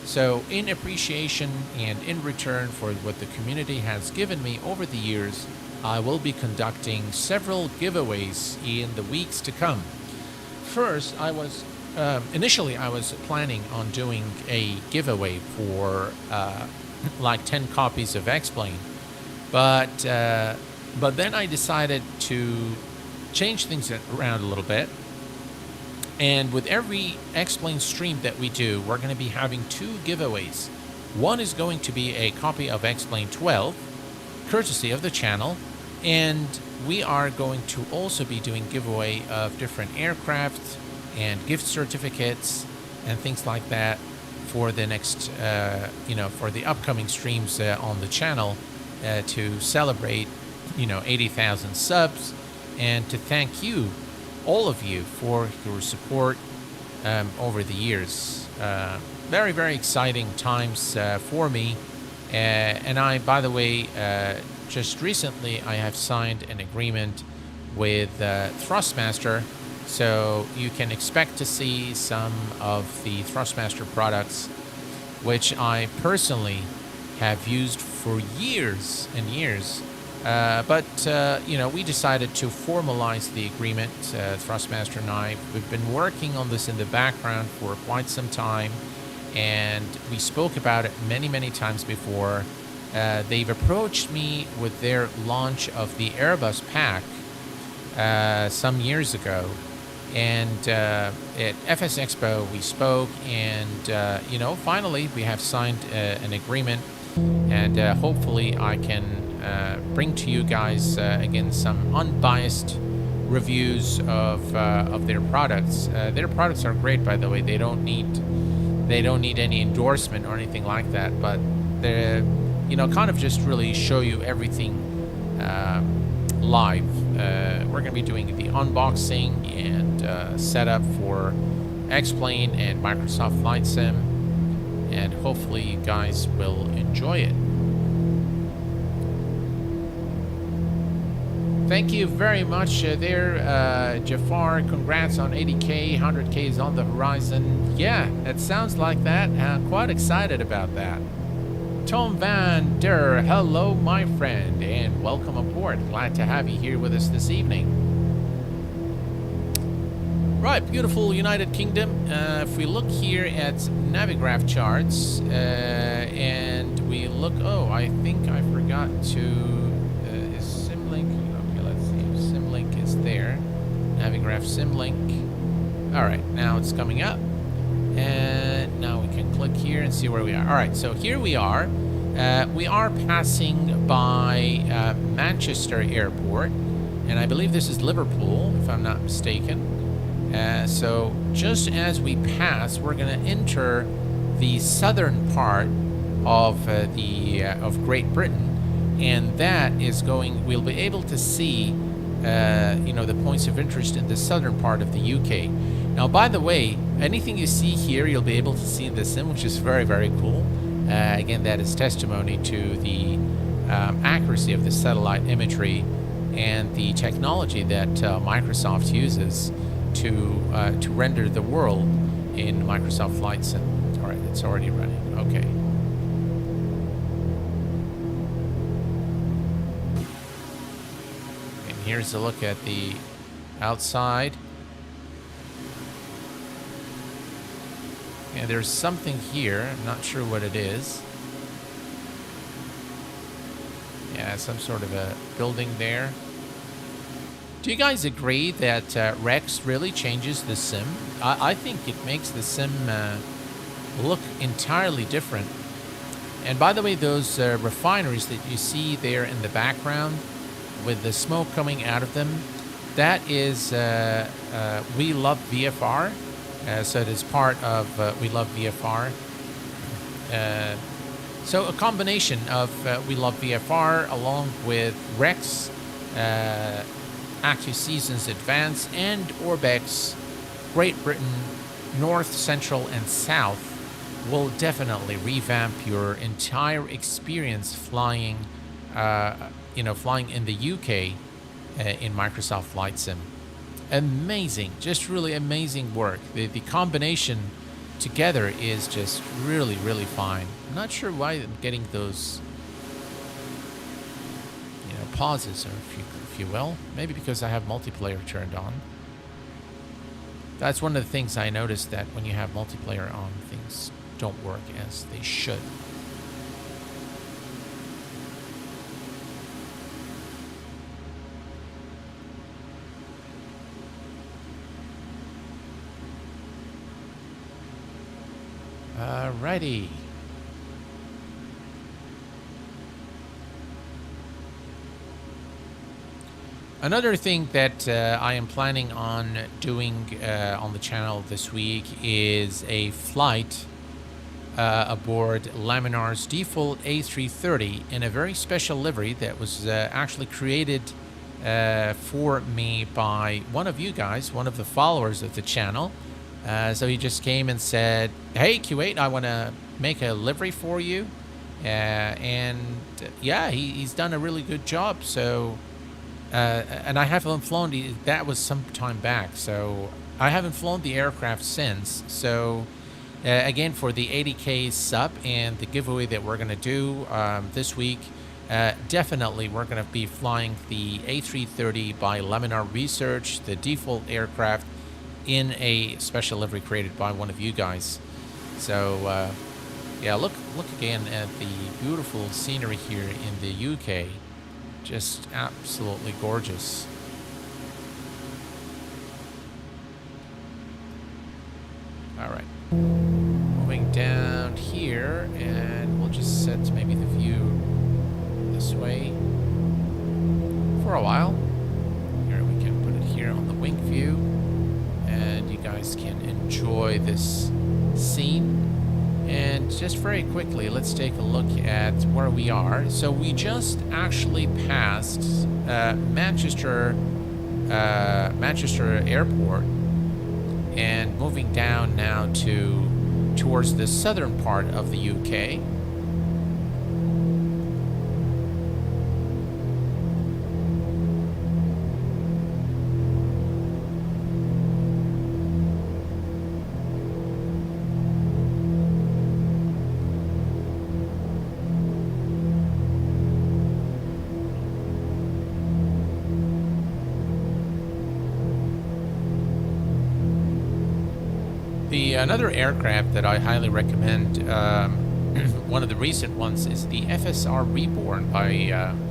So in appreciation and in return for what the community has given me over the years, I will be conducting several giveaways in the weeks to come. First, initially I was planning on doing a giveaway for like 10 copies of X-Plane, but then I decided to change things around a little bit. And with every X-Plane stream that we do, we're going to be having 2 giveaways. One is going to be a copy of X-Plane 12, courtesy of the channel, and we are going to also be doing giveaway of different aircraft and gift certificates and things like that for the next, for the upcoming streams on the channel to celebrate, 80,000 subs, and to thank you, all of you, for your support over the years. Very, very exciting times for me. And I, by the way, just recently I have signed an agreement with Thrustmaster, so you can expect to see some of the Thrustmaster products, which I personally have used for years and years. But we decided to formalize the agreement, Thrustmaster and I. We've been working on this in the background for quite some time, and we spoke about it many, many times before. They've approached me with their launch of the Airbus pack some years ago, and at FS Expo we spoke, and finally we have signed an agreement, and hopefully I can bring to you guys again some unbiased reviews of their products. Their products are great, by the way. They don't need any endorsement or anything like that, but they're kind of just really show you everything live. We're going to be doing the unboxing and setup for X-Plane and Microsoft Flight Sim, and hopefully you guys will enjoy it. Thank you very much there, Jafar. Congrats on 80K. 100K is on the horizon. Yeah, it sounds like that. Quite excited about that. Tom Van Der, hello, my friend, and welcome aboard. Glad to have you here with us this evening. Right, beautiful United Kingdom. If we look here at Navigraph charts, and we look... Oh, I think I forgot to... is Simlink... is there. Navigraph Simlink. Alright, now it's coming up. And now we can click here and see where we are. Alright, so here we are. We are passing by Manchester Airport. And I believe this is Liverpool, if I'm not mistaken. So just as we pass, we're going to enter the southern part of of Great Britain. And that is we'll be able to see the points of interest in the southern part of the UK. Now, by the way, anything you see here, you'll be able to see the sim, which is very, very cool. Again, that is testimony to the accuracy of the satellite imagery and the technology that Microsoft uses to render the world in Microsoft Flight Sim. All right, it's already running. Okay. Here's a look at the outside. Yeah, there's something here. I'm not sure what it is. Yeah, some sort of a building there. Do you guys agree that Rex really changes the sim? I think it makes the sim look entirely different. And by the way, those refineries that you see there in the background, with the smoke coming out of them. That is We Love VFR. So it is part of We Love VFR. So a combination of We Love VFR along with Rex, Active Seasons Advance, and ORBX Great Britain North, Central, and South will definitely revamp your entire experience flying, flying in the UK in Microsoft Flight Sim. Amazing, just really amazing work. The combination together is just really, really fine. I'm not sure why I'm getting those, pauses, or if you will. Maybe because I have multiplayer turned on. That's one of the things I noticed, that when you have multiplayer on, things don't work as they should. Alrighty. Another thing that I am planning on doing on the channel this week is a flight aboard Laminar's default A330 in a very special livery that was actually created for me by one of you guys, one of the followers of the channel. So he just came and said, "Hey Q8, I want to make a livery for you," and yeah, he's done a really good job. So and I haven't flown that was some time back, so I haven't flown the aircraft since. So again, for the 80K sub and the giveaway that we're going to do this week, definitely we're going to be flying the A330 by Laminar Research, the default aircraft, in a special livery created by one of you guys. So yeah, look again at the beautiful scenery here in the UK. Just absolutely gorgeous. All right, moving down here, and we'll just set maybe the view this way for a while. Here we can put it here on the wing view, and you guys can enjoy this scene. And just very quickly, let's take a look at where we are. So we just actually passed Manchester Airport, and moving down now towards the southern part of the UK. Another aircraft that I highly recommend, one of the recent ones, is the FSR Reborn by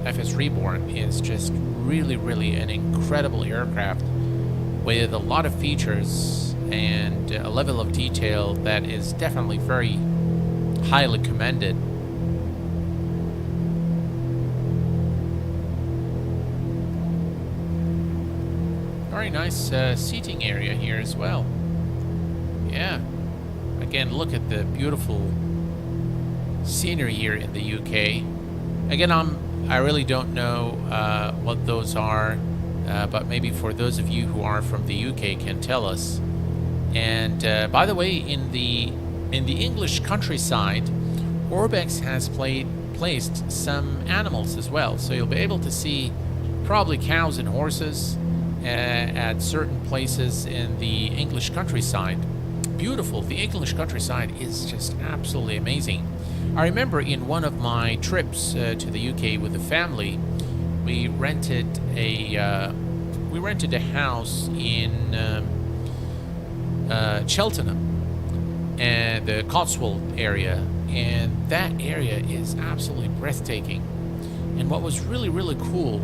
FS Reborn. Is just really, really an incredible aircraft with a lot of features and a level of detail that is definitely very highly commended. Very nice seating area here as well. Yeah, again, look at the beautiful scenery here in the UK. Again, I really don't know what those are, but maybe for those of you who are from the UK can tell us. And by the way, in the English countryside, ORBX has placed some animals as well, so you'll be able to see probably cows and horses at certain places in the English countryside. Beautiful. The English countryside is just absolutely amazing. I remember in one of my trips to the UK with the family, we rented a house in Cheltenham and the Cotswold area, and that area is absolutely breathtaking. And what was really, really cool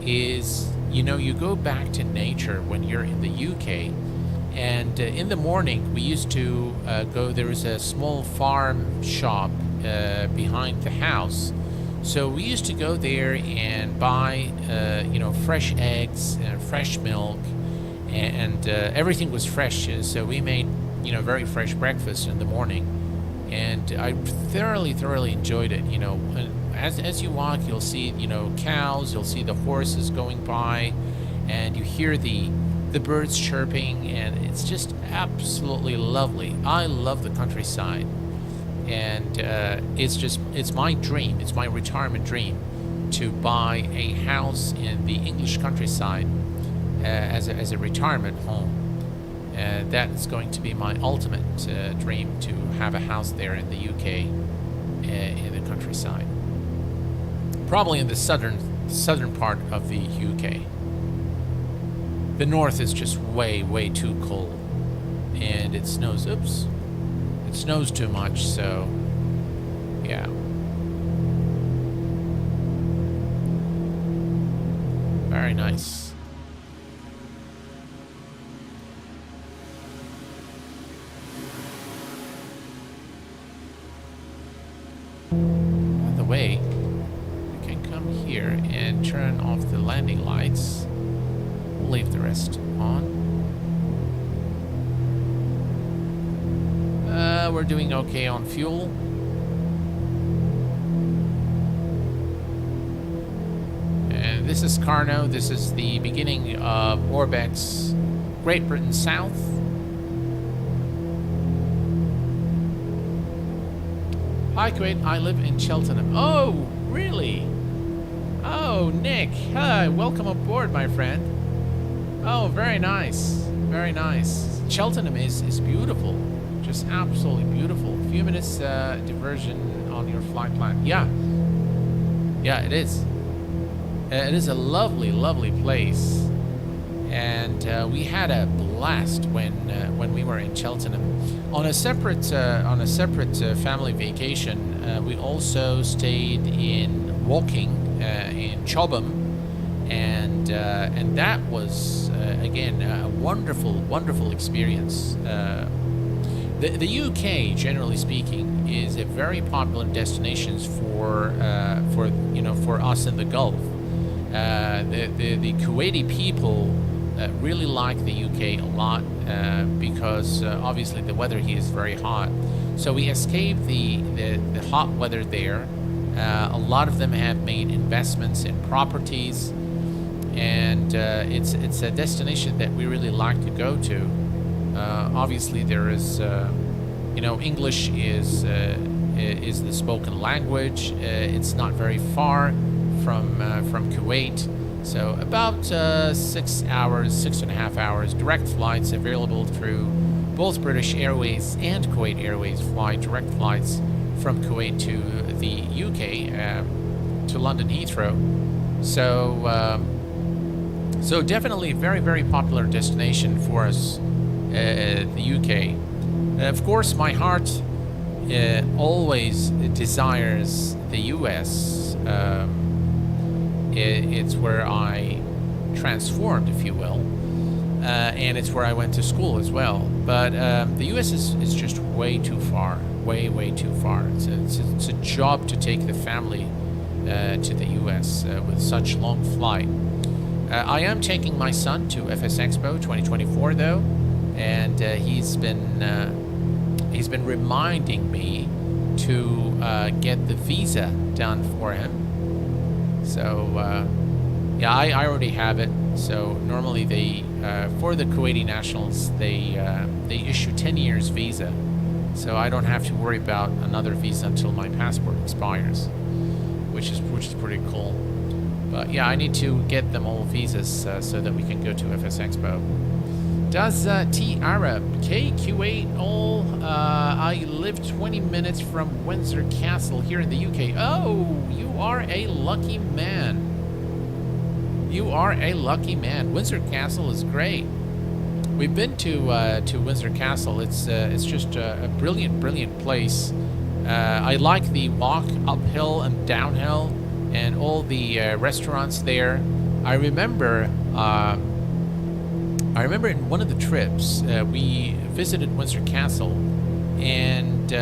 is, you go back to nature when you're in the UK. And in the morning, we used to go, there was a small farm shop behind the house So we used to go there and buy, fresh eggs and fresh milk, and everything was fresh. So we made, very fresh breakfast in the morning, and I thoroughly enjoyed it. As you walk, you'll see, cows, you'll see the horses going by, and you hear the birds chirping, and it's just absolutely lovely. I love the countryside. And it's my dream, it's my retirement dream to buy a house in the English countryside as a retirement home. That's going to be my ultimate dream, to have a house there in the UK, in the countryside. Probably in the southern part of the UK. The north is just way too cold, and it snows. Oops. It snows too much, so yeah. Very nice. By the way, we can come here and turn off the landing lights. We'll leave the rest on. We're doing okay on fuel. And this is Carno. This is the beginning of ORBX Great Britain South. Hi, Kuwait. I live in Cheltenham. Oh, really? Oh, Nick. Hi, welcome aboard, my friend. Oh, very nice. Very nice. Cheltenham is beautiful. Just absolutely beautiful. A few minutes diversion on your flight plan. Yeah, it is. It is a lovely place, and we had a blast when we were in Cheltenham. On a separate family vacation, we also stayed in Woking in Chobham, and that was again a wonderful experience. The UK, generally speaking, is a very popular destination for us in the Gulf. The Kuwaiti people really like the UK a lot because obviously the weather here is very hot. So we escaped the hot weather there. A lot of them have made investments in properties, and it's a destination that we really like to go to. Obviously, there is, English is the spoken language. It's not very far from Kuwait, so about 6.5 hours. Direct flights available through both British Airways and Kuwait Airways fly direct flights from Kuwait to the UK, to London Heathrow. So definitely a very popular destination for us. The UK. Of course, my heart always desires the US. It's where I transformed, if you will, and it's where I went to school as well. But the US is just way too far, way too far. It's a job to take the family to the US with such long flight. I am taking my son to FS Expo 2024, though. And he's been reminding me to get the visa done for him. So I already have it. So normally they for the Kuwaiti nationals they issue 10 years visa. So I don't have to worry about another visa until my passport expires, which is pretty cool. But yeah, I need to get them all visas so that we can go to FS Expo. Does T Arab KQ8 all? I live 20 minutes from Windsor Castle here in the UK. Oh, you are a lucky man. You are a lucky man. Windsor Castle is great. We've been to Windsor Castle. It's just a brilliant place. I like the walk uphill and downhill, and all the restaurants there. I remember in one of the trips we visited Windsor Castle, and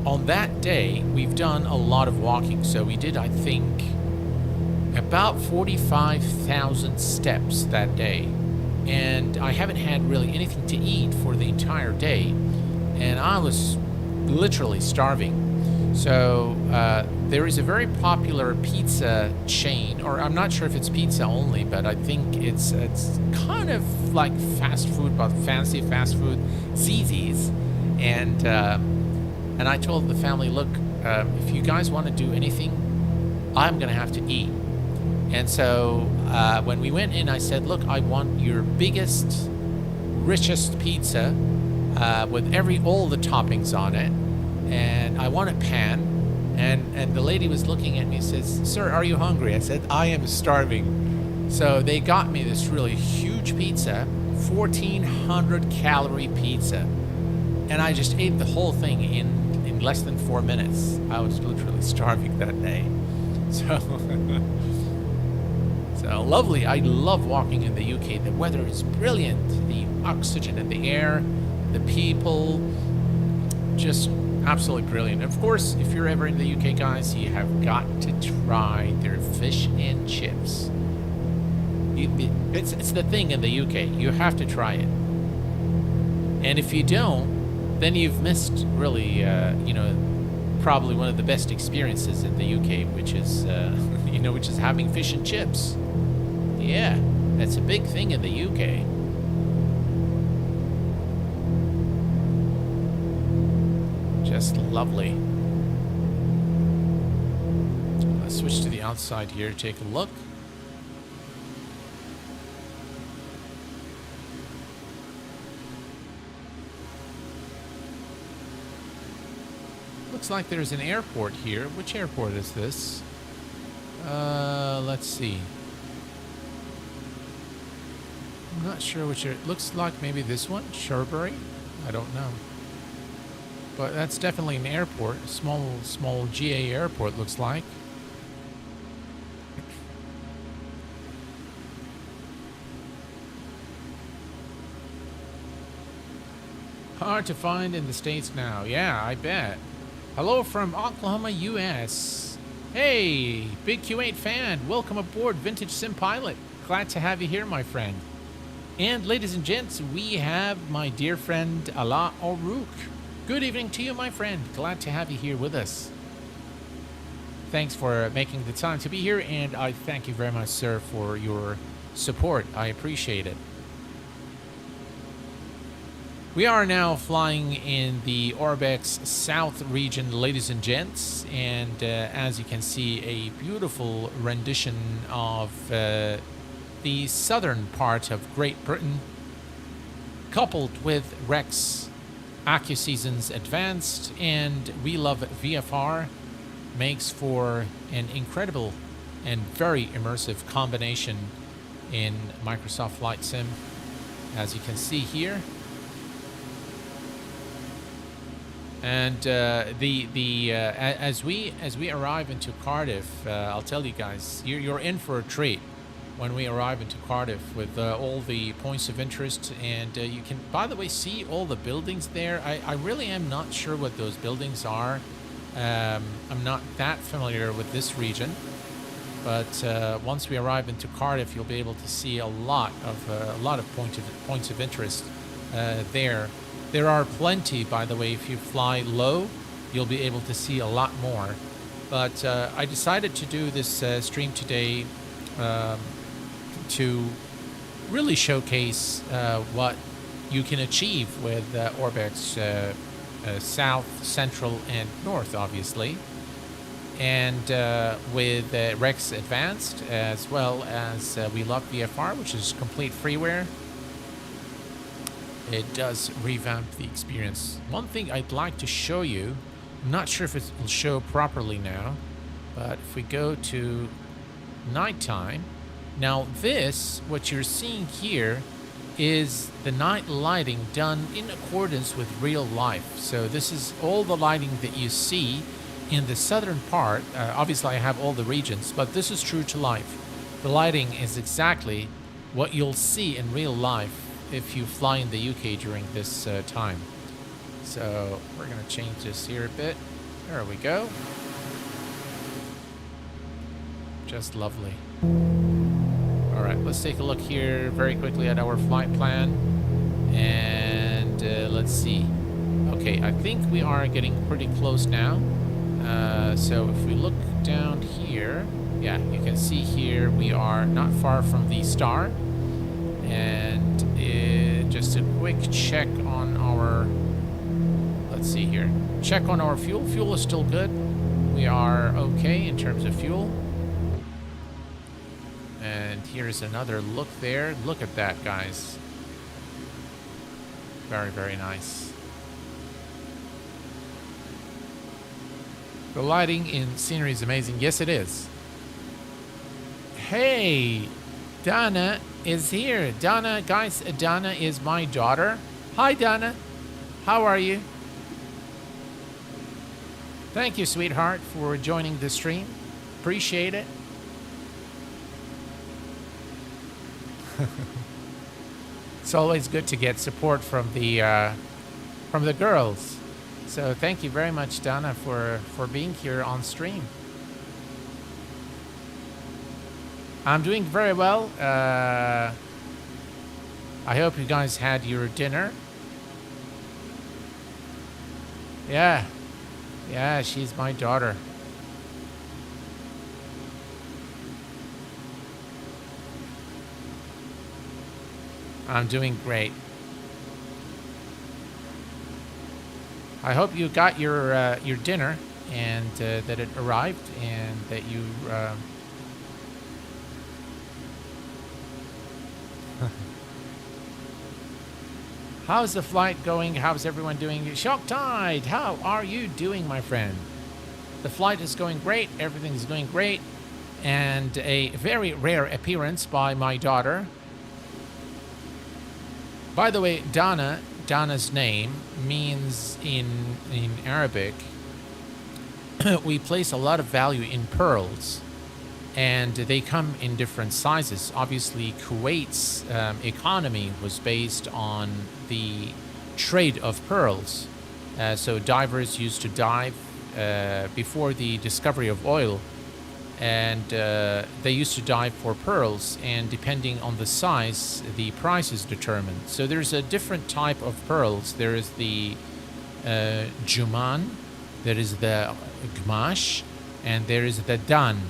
on that day, we've done a lot of walking. So we did, I think, about 45,000 steps that day. And I haven't had really anything to eat for the entire day. And I was literally starving. So there is a very popular pizza chain, or I'm not sure if it's pizza only, but I think it's kind of like fast food, but fancy fast food, Zzz's. And I told the family, look, if you guys want to do anything, I'm going to have to eat. And so when we went in, I said, look, I want your biggest, richest pizza with all the toppings on it. And I want a pan. And the lady was looking at me and says, sir, are you hungry? I said, I am starving. So they got me this really huge pizza, 1,400 calorie pizza. And I just ate the whole thing in less than 4 minutes. I was literally starving that day. So lovely. I love walking in the UK. The weather is brilliant. The oxygen in the air, the people, just absolutely brilliant. Of course, if you're ever in the UK, guys, you have got to try their fish and chips. It's the thing in the UK. You have to try it. And if you don't, then you've missed really, probably one of the best experiences in the UK, which is, which is having fish and chips. Yeah, that's a big thing in the UK. Just lovely. Let's switch to the outside here, take a look. Looks like there's an airport here. Which airport is this? Let's see. I'm not sure which. It looks like maybe this one, Sherbury. I don't know. But that's definitely an airport. A small GA airport looks like. Hard to find in the States now. Yeah, I bet. Hello from Oklahoma, US. Hey, big Q8 fan. Welcome aboard Vintage Sim Pilot. Glad to have you here, my friend. And ladies and gents, we have my dear friend Ala Oruk. Good evening to you, my friend. Glad to have you here with us. Thanks for making the time to be here, and I thank you very much, sir, for your support. I appreciate it. We are now flying in the ORBX South region, ladies and gents, and as you can see, a beautiful rendition of the southern part of Great Britain, coupled with Rex AccuSeasons Advanced, and we love VFR, makes for an incredible and very immersive combination in Microsoft Flight Sim, as you can see here. And as we arrive into Cardiff, I'll tell you guys, you're in for a treat when we arrive into Cardiff with all the points of interest, and you can, by the way, see all the buildings there. I really am not sure what those buildings are. I'm not that familiar with this region, but once we arrive into Cardiff, you'll be able to see a lot of points of interest there. There are plenty, by the way. If you fly low, you'll be able to see a lot more. But I decided to do this stream today to really showcase what you can achieve with ORBX South, Central, and North, obviously. And with Rex Advanced, as well as we love VFR, which is complete freeware. It does revamp the experience. One thing I'd like to show you, I'm not sure if it will show properly now, but if we go to nighttime, now this, what you're seeing here, is the night lighting done in accordance with real life. So this is all the lighting that you see in the southern part. Obviously I have all the regions, but this is true to life. The lighting is exactly what you'll see in real life if you fly in the UK during this time. So we're going to change this here a bit. There we go. Just lovely. All right, let's take a look here very quickly at our flight plan. And let's see. Okay, I think we are getting pretty close now. So if we look down here, yeah, you can see here we are not far from the star. And just a quick check on our, let's see here. Check on our fuel. Fuel is still good. We are okay in terms of fuel. And here's another look there. Look at that, guys. Very, very nice. The lighting in scenery is amazing. Yes, it is. Hey, Donna is here. Donna, guys, Donna is my daughter. Hi, Donna. How are you? Thank you, sweetheart, for joining the stream. Appreciate it. It's always good to get support from the girls. So thank you very much, Donna, for being here on stream. I'm doing very well. I hope you guys had your dinner. Yeah. Yeah, she's my daughter. I'm doing great. I hope you got your dinner and that it arrived and that you How's the flight going? How's everyone doing? Shocktide, how are you doing, my friend? The flight is going great. Everything's going great. And a very rare appearance by my daughter. By the way, Donna's name means in Arabic, we place a lot of value in pearls. And they come in different sizes. Obviously, Kuwait's economy was based on the trade of pearls. So divers used to dive before the discovery of oil. And they used to dive for pearls. And depending on the size, the price is determined. So there's a different type of pearls. There is the Juman, there is the Gmash, and there is the Dan.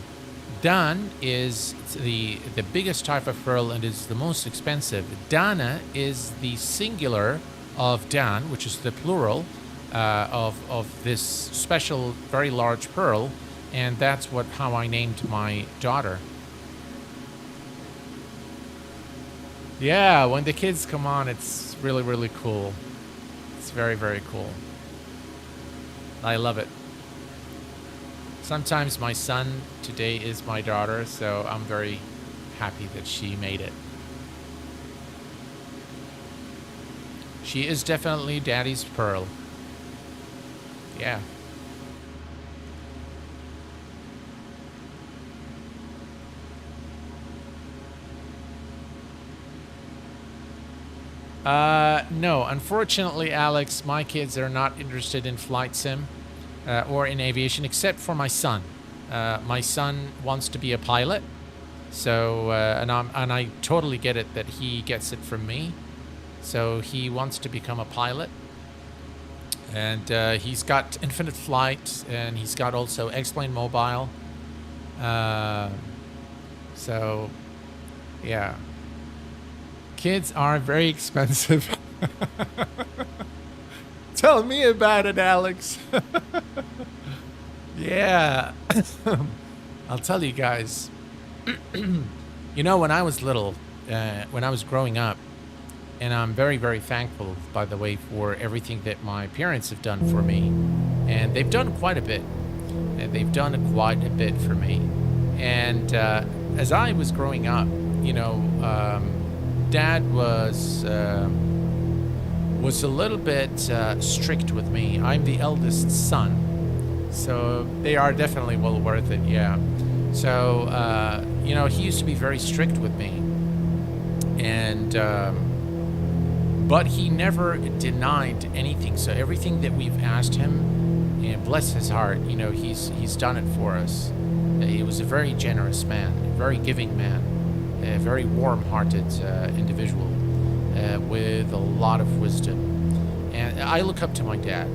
Dan is the biggest type of pearl and is the most expensive. Dana is the singular of Dan, which is the plural of this special, very large pearl, and that's how I named my daughter. Yeah, when the kids come on, it's really, really cool. It's very, very cool. I love it. Sometimes my son today is my daughter, so I'm very happy that she made it. She is definitely Daddy's pearl. Yeah. No, unfortunately, Alex, my kids are not interested in flight sim. Or in aviation, except for my son. My son wants to be a pilot, so and I totally get it that he gets it from me. So he wants to become a pilot, and he's got Infinite Flight, and he's got also X-Plane Mobile. So, yeah, kids are very expensive. Tell me about it, Alex. Yeah. I'll tell you guys. You know, when I was little, when I was growing up, and I'm very, very thankful, by the way, for everything that my parents have done for me. And they've done quite a bit. And they've done quite a bit for me. And as I was growing up, you know, Dad was a little bit strict with me. I'm the eldest son, so they are definitely well worth it, yeah. So, you know, he used to be very strict with me, and but he never denied anything. So everything that we've asked him and bless his heart, you know, he's done it for us. He was a very generous man, a very giving man, a very warm-hearted individual with a lot of wisdom. And I look up to my dad.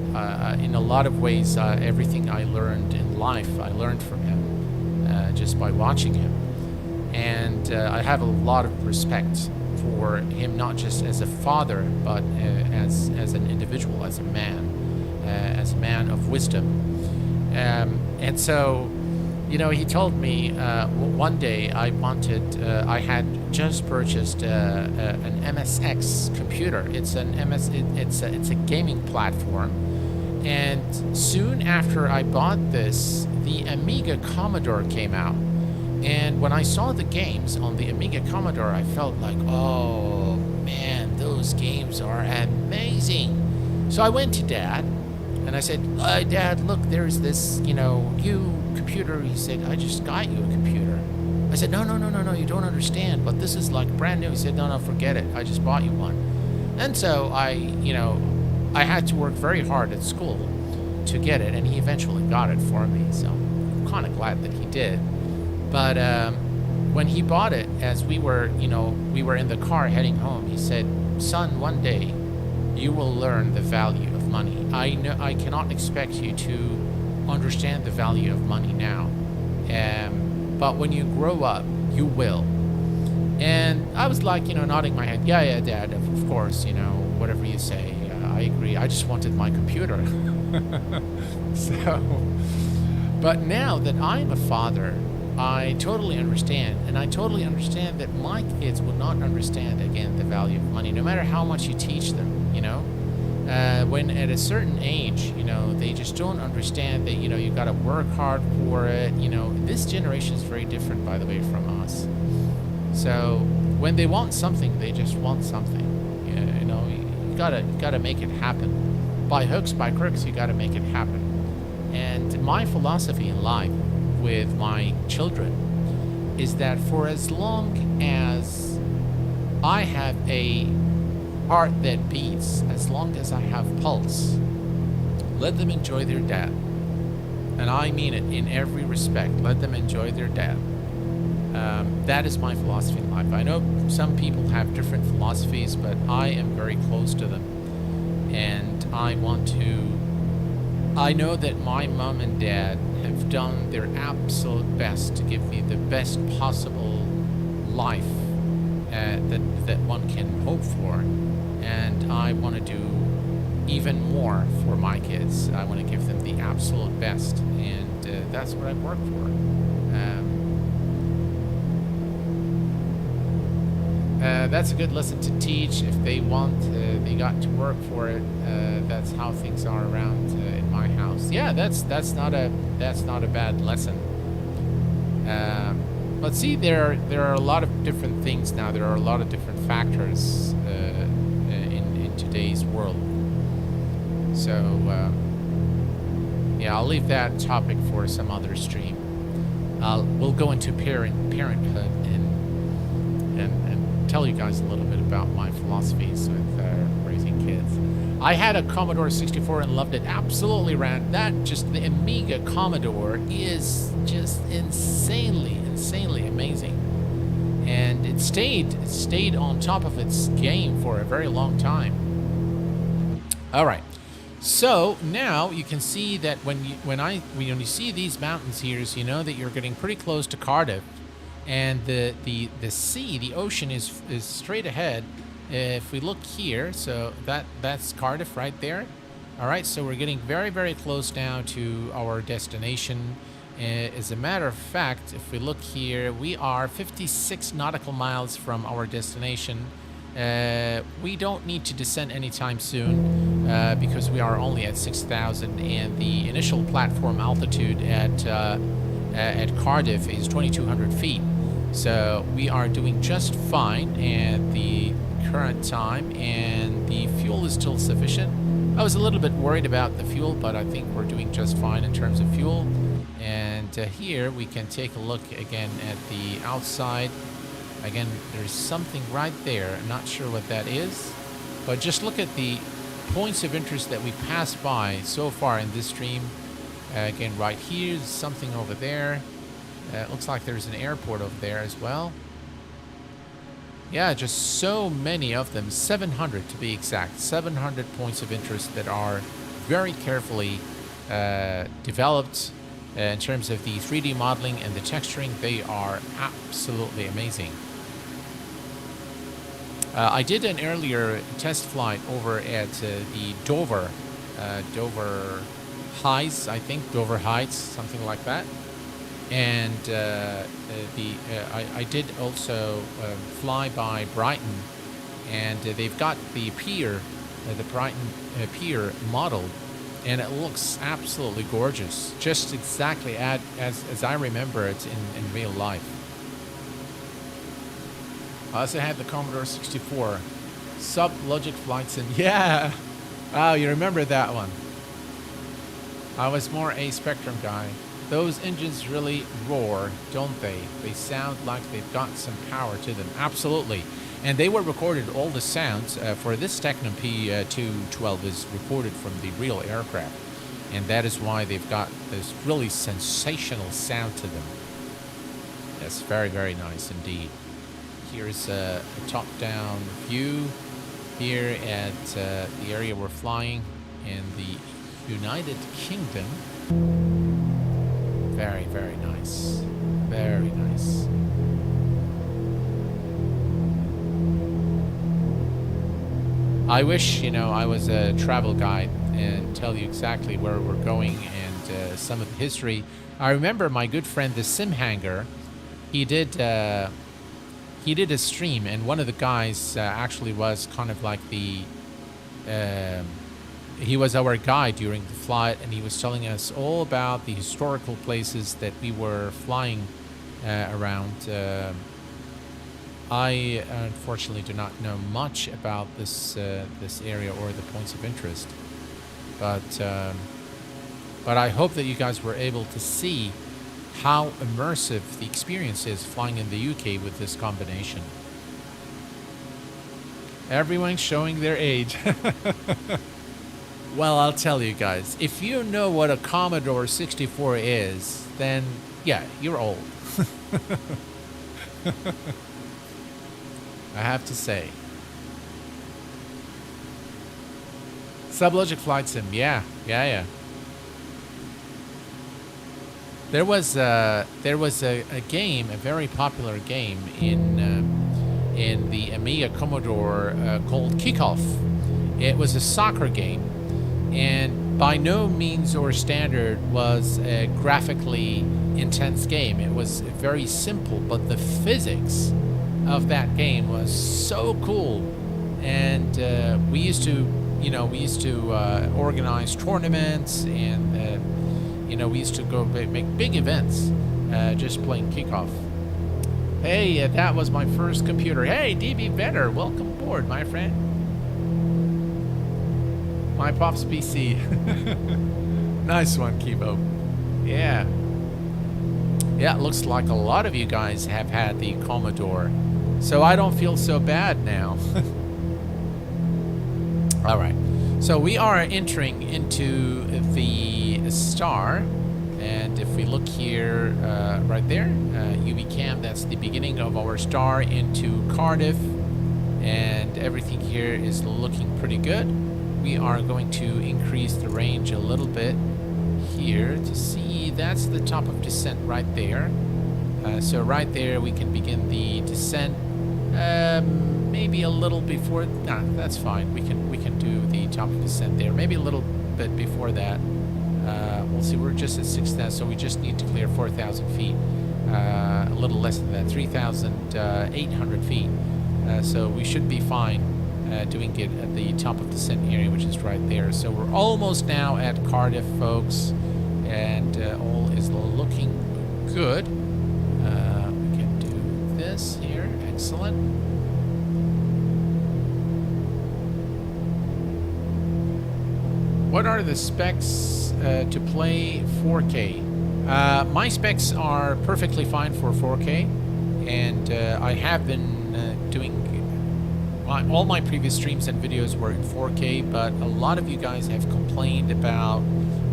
In a lot of ways, everything I learned in life, I learned from him just by watching him. And I have a lot of respect for him, not just as a father, but as an individual, as a man of wisdom. And so, you know, he told me one day I had just purchased an MSX computer. It's it's a gaming platform. And soon after I bought this, the Amiga Commodore came out. And when I saw the games on the Amiga Commodore, I felt like, oh man, those games are amazing. So I went to Dad and I said, Dad, look, there's this, you know, new computer. He said, I just got you a computer. I said, no, you don't understand, but this is like brand new. He said, no, forget it. I just bought you one. And so I had to work very hard at school to get it, and he eventually got it for me. So I'm kind of glad that he did. But when he bought it, as we were in the car heading home, he said, son, one day you will learn the value of money. I cannot expect you to understand the value of money now. But when you grow up, you will. And I was like, nodding my head. Yeah, Dad, of course, whatever you say. I agree. I just wanted my computer. But now that I'm a father, I totally understand. And I totally understand that my kids will not understand, again, the value of money, no matter how much you teach them, when at a certain age, they just don't understand that, you got to work hard for it. This generation is very different, by the way, from us. So when they want something, they just want something. You gotta make it happen. By hooks, by crooks, you gotta make it happen. And my philosophy in life with my children is that for as long as I have a heart that beats, as long as I have pulse, let them enjoy their dad. And I mean it in every respect. Let them enjoy their dad. That is my philosophy in life. I know some people have different philosophies, but I am very close to them. And I know that my mom and dad have done their absolute best to give me the best possible life that one can hope for. And I want to do even more for my kids. I want to give them the absolute best. And that's what I work for. That's a good lesson to teach. If they want, they got to work for it. That's how things are around in my house. Yeah, that's not a bad lesson. But see, there are a lot of different things now. There are a lot of different factors in today's world. So yeah, I'll leave that topic for some other stream. We'll go into parenthood and tell you guys a little bit about my philosophies with raising kids. I had a Commodore 64 and loved it. Absolutely, Rand. The Amiga Commodore is just insanely amazing. And it stayed on top of its game for a very long time. All right. So now you can see that when you see these mountains here, so you know that you're getting pretty close to Cardiff. And the sea, the ocean is straight ahead. If we look here, so that's Cardiff right there. All right, so we're getting very, very close now to our destination. As a matter of fact, if we look here, we are 56 nautical miles from our destination. We don't need to descend anytime soon because we are only at 6,000, and the initial platform altitude at Cardiff is 2,200 feet. So we are doing just fine at the current time, and the fuel is still sufficient. I was a little bit worried about the fuel, but I think we're doing just fine in terms of fuel. And here we can take a look again at the outside. Again, there's something right there. I'm not sure what that is, but just look at the points of interest that we passed by so far in this stream. Again, right here, something over there. It looks like there's an airport over there as well. Yeah, just so many of them. 700 to be exact. 700 points of interest that are very carefully developed in terms of the 3D modeling and the texturing. They are absolutely amazing. I did an earlier test flight over at the Dover Heights, I think, Dover Heights, something like that. And I did also fly by Brighton, and they've got the pier, the Brighton pier modeled, and it looks absolutely gorgeous, just exactly as I remember it in real life. I also had the Commodore 64 sub-logic flight sim. Yeah, wow, you remember that one. I was more a Spectrum guy. Those engines really roar, don't they? They sound like they've got some power to them. Absolutely. And they were recorded, all the sounds for this Technum P212 is recorded from the real aircraft. And that is why they've got this really sensational sound to them. That's very, very nice indeed. Here's a top-down view here at the area we're flying in the United Kingdom. Very, very nice. Very nice. I wish, you know, I was a travel guide and tell you exactly where we're going and some of the history. I remember my good friend, the Sim Hanger, he did a stream, and one of the guys actually was kind of like the... he was our guide during the flight, and he was telling us all about the historical places that we were flying around. I unfortunately do not know much about this this area or the points of interest, but I hope that you guys were able to see how immersive the experience is flying in the UK with this combination. Everyone's showing their age. Well, I'll tell you guys, if you know what a Commodore 64 is, then yeah, you're old. I have to say. Sublogic Flight Sim, yeah. There was a game, a very popular game in the Amiga Commodore called Kickoff. It was a soccer game, and by no means or standard was a graphically intense game. It was very simple, but the physics of that game was so cool, and we used to organize tournaments, and we used to go make big events just playing Kickoff. Hey, that was my first computer. Hey, DB Vetter, welcome aboard, my friend. My pop's PC. Nice one, Kibo. Yeah, it looks like a lot of you guys have had the Commodore, so I don't feel so bad now. All right, so we are entering into the star, and if we look here, right there, UBCam, that's the beginning of our star into Cardiff, and everything here is looking pretty good. We are going to increase the range a little bit here to see. That's the top of descent right there. So right there we can begin the descent. Maybe a little before. Nah, that's fine. We can do the top of descent there. Maybe a little bit before that. We'll see. We're just at 6,000, so we just need to clear 4,000 feet. A little less than that, 3,800 feet. So we should be fine. Doing it at the top of the descent area, which is right there. So we're almost now at Cardiff, folks, and all is looking good. We can do this here. Excellent. What are the specs to play 4K? My specs are perfectly fine for 4K, and I have been doing... all my previous streams and videos were in 4K, but a lot of you guys have complained about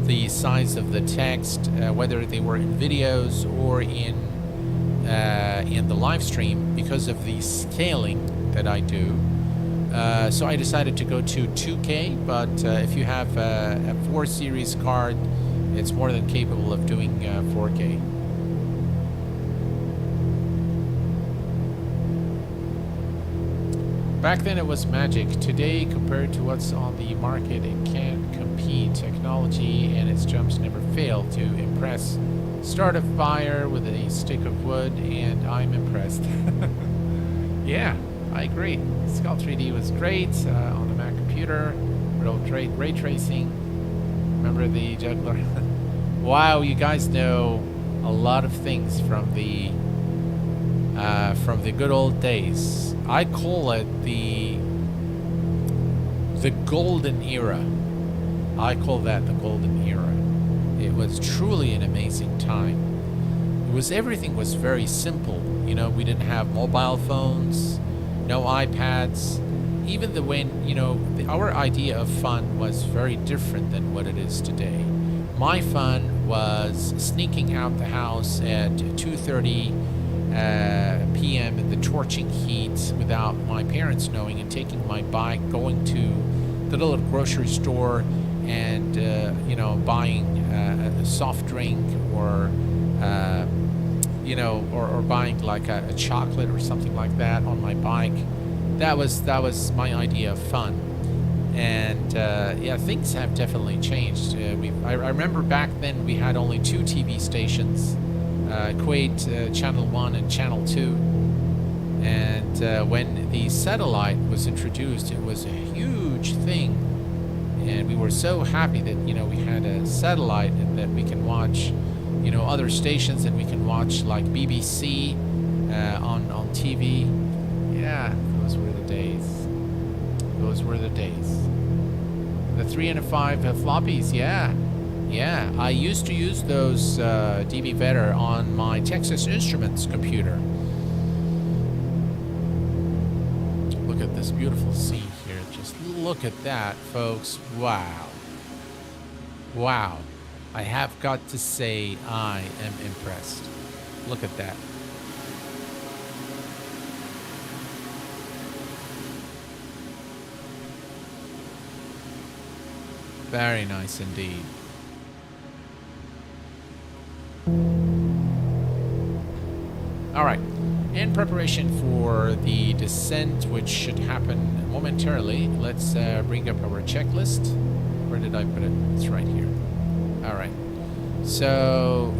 the size of the text, whether they were in videos or in the live stream, because of the scaling that I do. So I decided to go to 2K, but if you have a 4 series card, it's more than capable of doing 4K. Back then it was magic. Today, compared to what's on the market, it can't compete. Technology and its jumps never fail to impress. Start a fire with a stick of wood and I'm impressed. Yeah, I agree. Skull 3D was great on the Mac computer. Ray tracing. Remember the juggler? Wow, you guys know a lot of things from the good old days. I call it the golden era. I call that the golden era. It was truly an amazing time. Everything was very simple. You know, we didn't have mobile phones, no iPads. Even our idea of fun was very different than what it is today. My fun was sneaking out the house at 2:30 p.m. in the torching heat without my parents knowing, and taking my bike, going to the little grocery store and buying a soft drink or or buying like a chocolate or something like that on my bike. That was my idea of fun. And yeah, things have definitely changed. I remember back then we had only 2 TV stations, Kuwait Channel 1 and Channel 2. And when the satellite was introduced, it was a huge thing. And we were so happy that, we had a satellite and that we can watch, other stations, and we can watch like BBC on TV. Yeah, those were the days. Those were the days. The 3 and a 5 floppies, yeah. Yeah, I used to use those DB Vetter on my Texas Instruments computer. Look at this beautiful scene here. Just look at that, folks. Wow. Wow. I have got to say, I am impressed. Look at that. Very nice indeed. All right. In preparation for the descent, which should happen momentarily, let's bring up our checklist. Where did I put it? It's right here. All right. So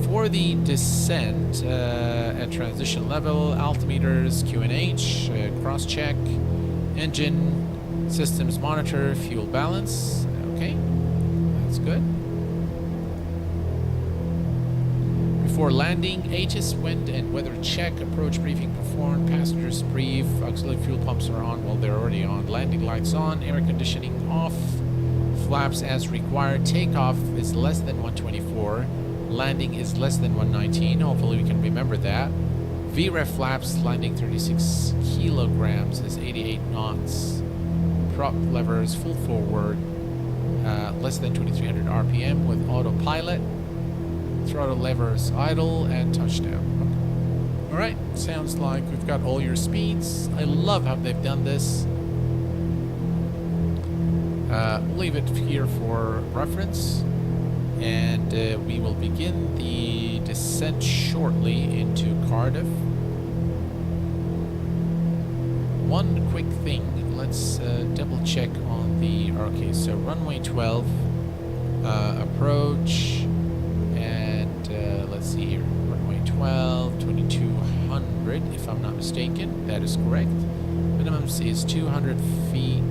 for the descent at transition level, altimeters, QNH, cross-check, engine, systems monitor, fuel balance. Okay, that's good. Before landing, ATIS, wind and weather check, approach briefing performed, passengers brief, auxiliary fuel pumps are on, well, they're already on, landing lights on, air conditioning off, flaps as required, takeoff is less than 124, landing is less than 119, hopefully we can remember that. VREF flaps, landing 36 kilograms is 88 knots, prop levers full forward, less than 2300 RPM with autopilot, throttle levers idle, and touchdown. Okay. Alright, sounds like we've got all your speeds. I love how they've done this. We'll leave it here for reference, and we will begin the descent shortly into Cardiff. One quick thing, let's double check on the, okay, so runway 12, approach, and let's see here, runway 12, 2200, if I'm not mistaken, that is correct. Minimum is 200 feet,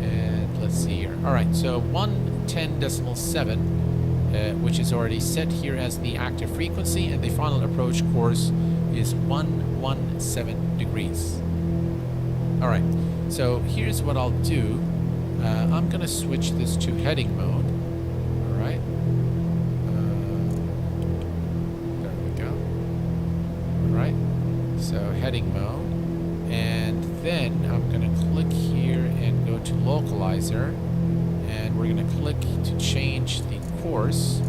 and let's see here. Alright, so 110.7, which is already set here as the active frequency, and the final approach course is 117 degrees. Alright, so here's what I'll do. I'm gonna switch this to heading mode. Alright. There we go. Alright, so heading mode. And then I'm gonna click here and go to localizer and we're going to click to change the course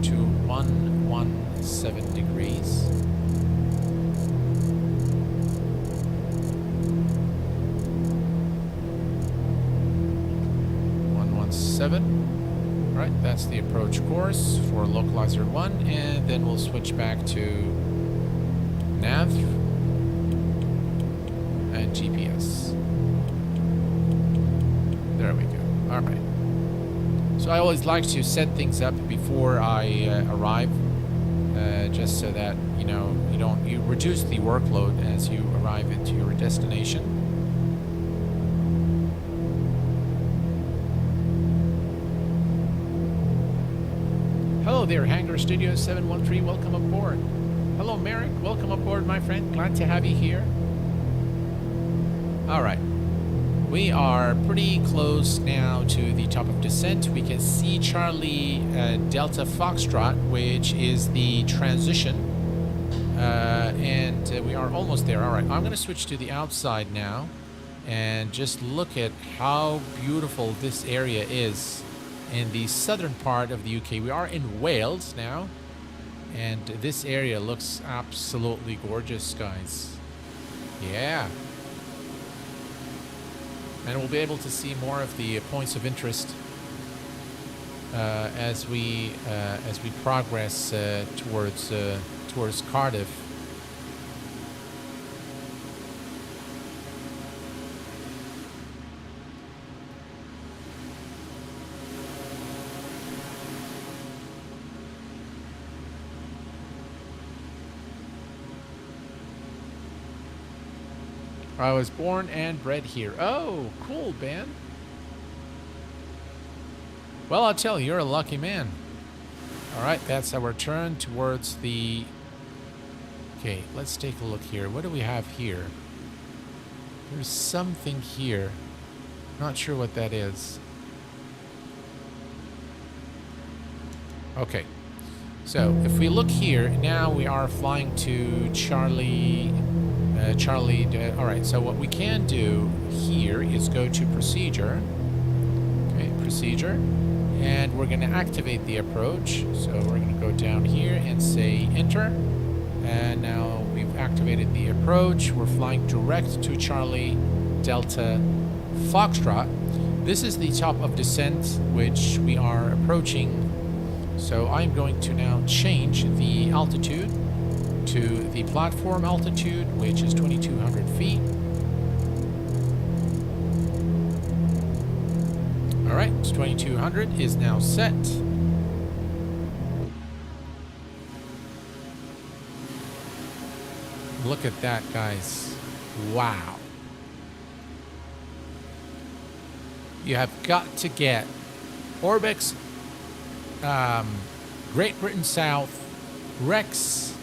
to 117 degrees. All right, that's the approach course for localizer 1, and then we'll switch back to nav and GPS. There we go. All right. So I always like to set things up before I arrive, just so that you reduce the workload as you arrive into your destination. Hello there, Hangar Studio 713. Welcome aboard. Hello, Merrick. Welcome aboard, my friend. Glad to have you here. All right. We are pretty close now to the top of descent. We can see Charlie Delta Foxtrot, which is the transition. And we are almost there. All right, I'm going to switch to the outside now and just look at how beautiful this area is in the southern part of the UK. We are in Wales now, and this area looks absolutely gorgeous, guys. Yeah. And we'll be able to see more of the points of interest as we progress towards Cardiff. I was born and bred here. Oh, cool, Ben. Well, I'll tell you, you're a lucky man. All right, that's our turn towards the... Okay, let's take a look here. What do we have here? There's something here. Not sure what that is. Okay. So, if we look here, now we are flying to Charlie... all right, so what we can do here is go to procedure. Okay, procedure. And we're going to activate the approach. So we're going to go down here and say enter. And now we've activated the approach. We're flying direct to Charlie Delta Foxtrot. This is the top of descent, which we are approaching. So I'm going to now change the altitude to the platform altitude, which is 2,200 feet. All right, 2,200 is now set. Look at that, guys. Wow. You have got to get ORBX Great Britain South, Rex,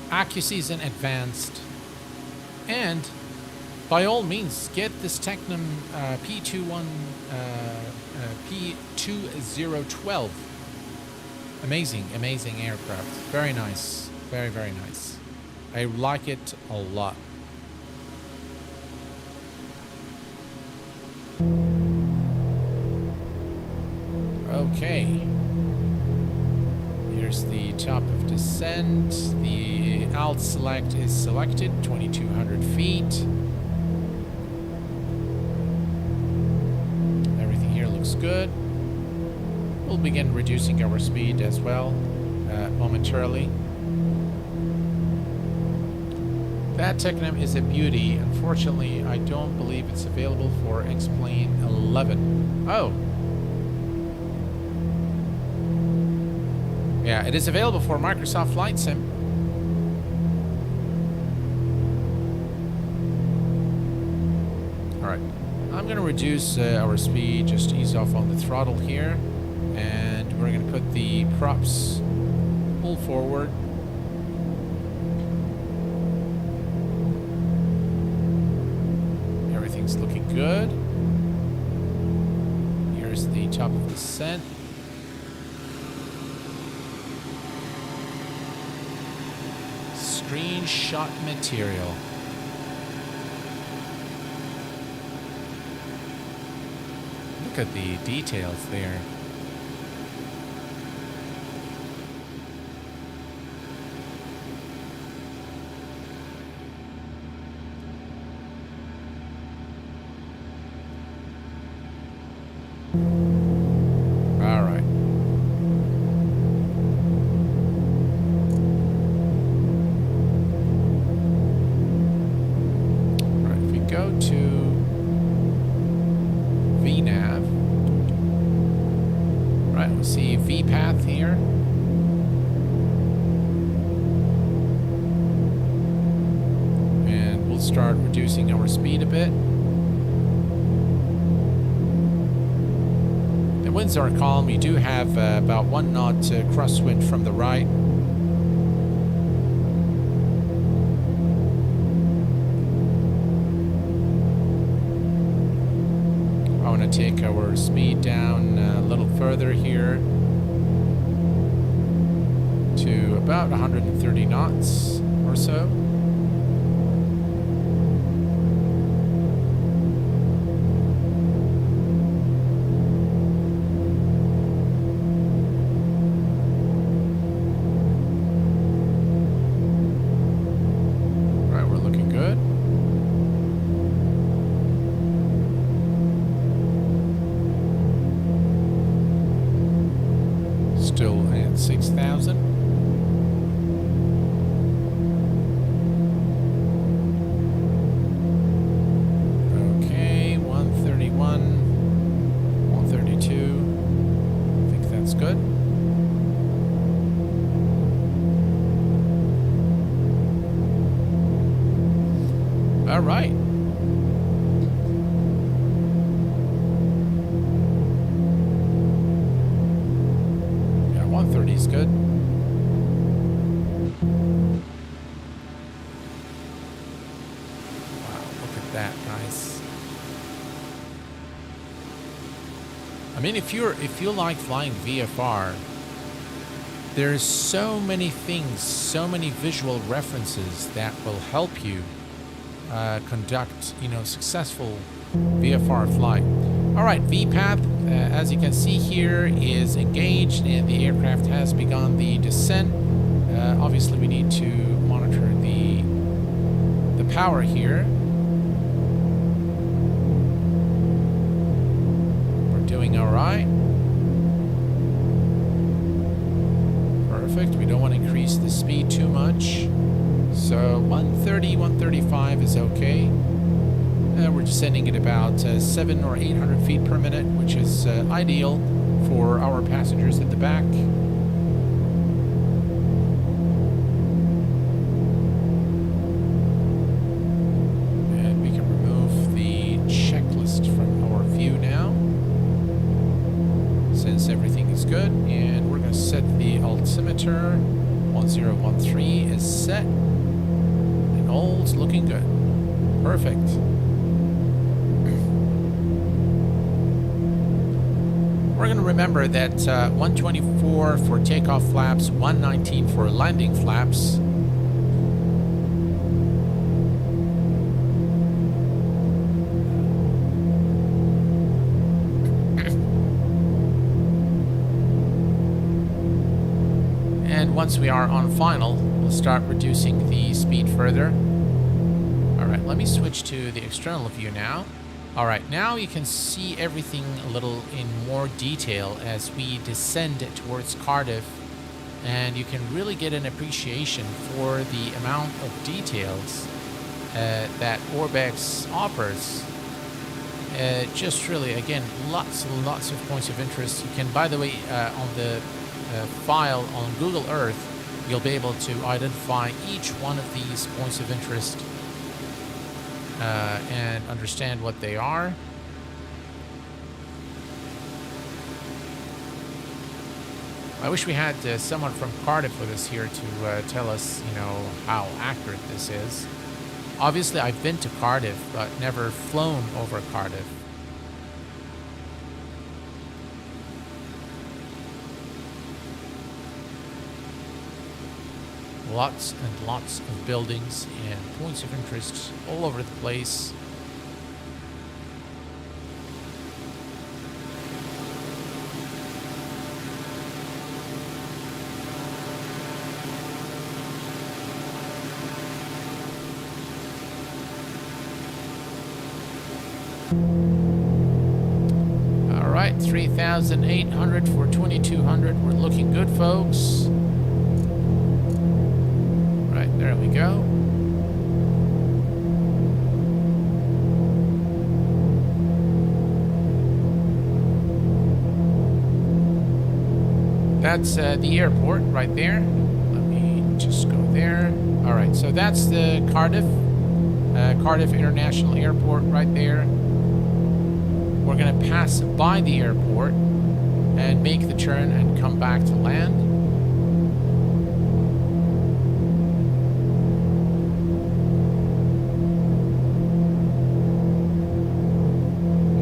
AccuSeason Advanced, and by all means get this Technam P2012. Amazing aircraft. Very nice. Very nice. I like it a lot. Okay. Here's the top of descent. The alt select is selected, 2,200 feet. Everything here looks good. We'll begin reducing our speed as well momentarily. That Technam is a beauty. Unfortunately, I don't believe it's available for X-Plane 11. Oh. Yeah, it is available for Microsoft Flight Sim. All right, I'm going to reduce our speed, just ease off on the throttle here, and we're going to put the props pull forward. Everything's looking good. Here's the top of the descent. Screenshot material. Look look at the details there. All right. All right, if we go to VNav, right, we'll see V path here. And we'll start reducing our speed a bit. The winds are calm. You do have about 1 knot crosswind from the right. I want to take our speed down a little further here to about 130 knots or so. Still at 6,000. Okay, 131, 132. I think that's good. All right. Is good. Wow, look at that, guys. I mean, if you like flying VFR, there's so many things, so many visual references that will help you conduct, successful VFR flight. All right, VPAP, as you can see here, is engaged and the aircraft has begun the descent. Obviously, we need to monitor the power here. We're doing all right. Perfect. We don't want to increase the speed too much. So 130, 135 is okay. We're descending at about 700 or 800 feet per minute, which is ideal for our passengers at the back. And we can remove the checklist from our view now, since everything is good. And we're going to set the altimeter. 1013 is set, and all's looking good. Perfect. We're going to remember that 124 for takeoff flaps, 119 for landing flaps. And once we are on final, we'll start reducing the speed further. All right, let me switch to the external view now. All right, now you can see everything a little in more detail as we descend towards Cardiff, and you can really get an appreciation for the amount of details that ORBX offers. Just really, again, lots and lots of points of interest. You can, by the way, on the file on Google Earth, you'll be able to identify each one of these points of interest and understand what they are. I wish we had someone from Cardiff with us here to tell us, how accurate this is. Obviously, I've been to Cardiff, but never flown over Cardiff. Lots and lots of buildings and points of interest all over the place. All right, 3,800 for 2,200. We're looking good, folks. Right, there we go. That's the airport right there. Let me just go there. All right, so that's the Cardiff International Airport right there. We're going to pass by the airport and make the turn and come back to land.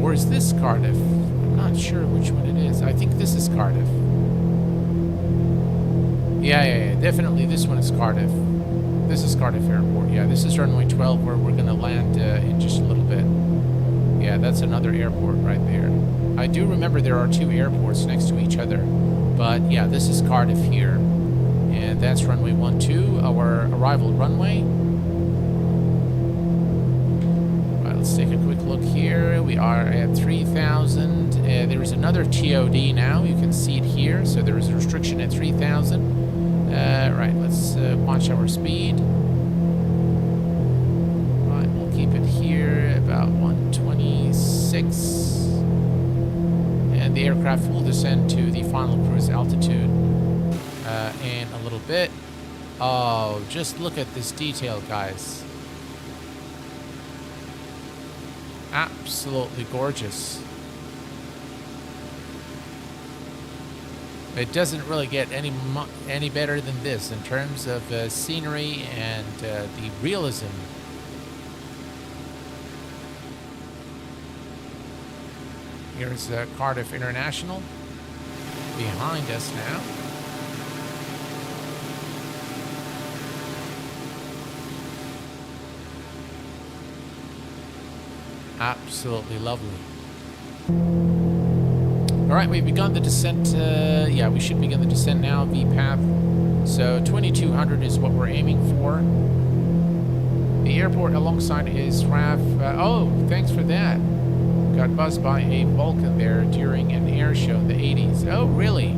Or is this Cardiff? I'm not sure which one it is. I think this is Cardiff. Yeah, definitely this one is Cardiff. This is Cardiff Airport. Yeah, this is runway 12 where we're going to land in just a little bit. Yeah, that's another airport right there. I do remember there are two airports next to each other. But yeah, this is Cardiff here. And that's runway 12, our arrival runway. All right, let's take a quick look here. We are at 3,000. There is another TOD now. You can see it here. So there is a restriction at 3,000. Right, let's watch our speed. Right, we'll keep it here about 126. And the aircraft will descend to the final cruise altitude in a little bit. Oh, just look at this detail, guys. Absolutely gorgeous. It doesn't really get any better than this in terms of scenery and the realism. Here's Cardiff International behind us now. Absolutely lovely. All right, we've begun the descent. Yeah, we should begin the descent now, V-path. So 2,200 is what we're aiming for. The airport alongside is RAF. Oh, thanks for that. Got buzzed by a Vulcan there during an air show in the 80s. Oh, really?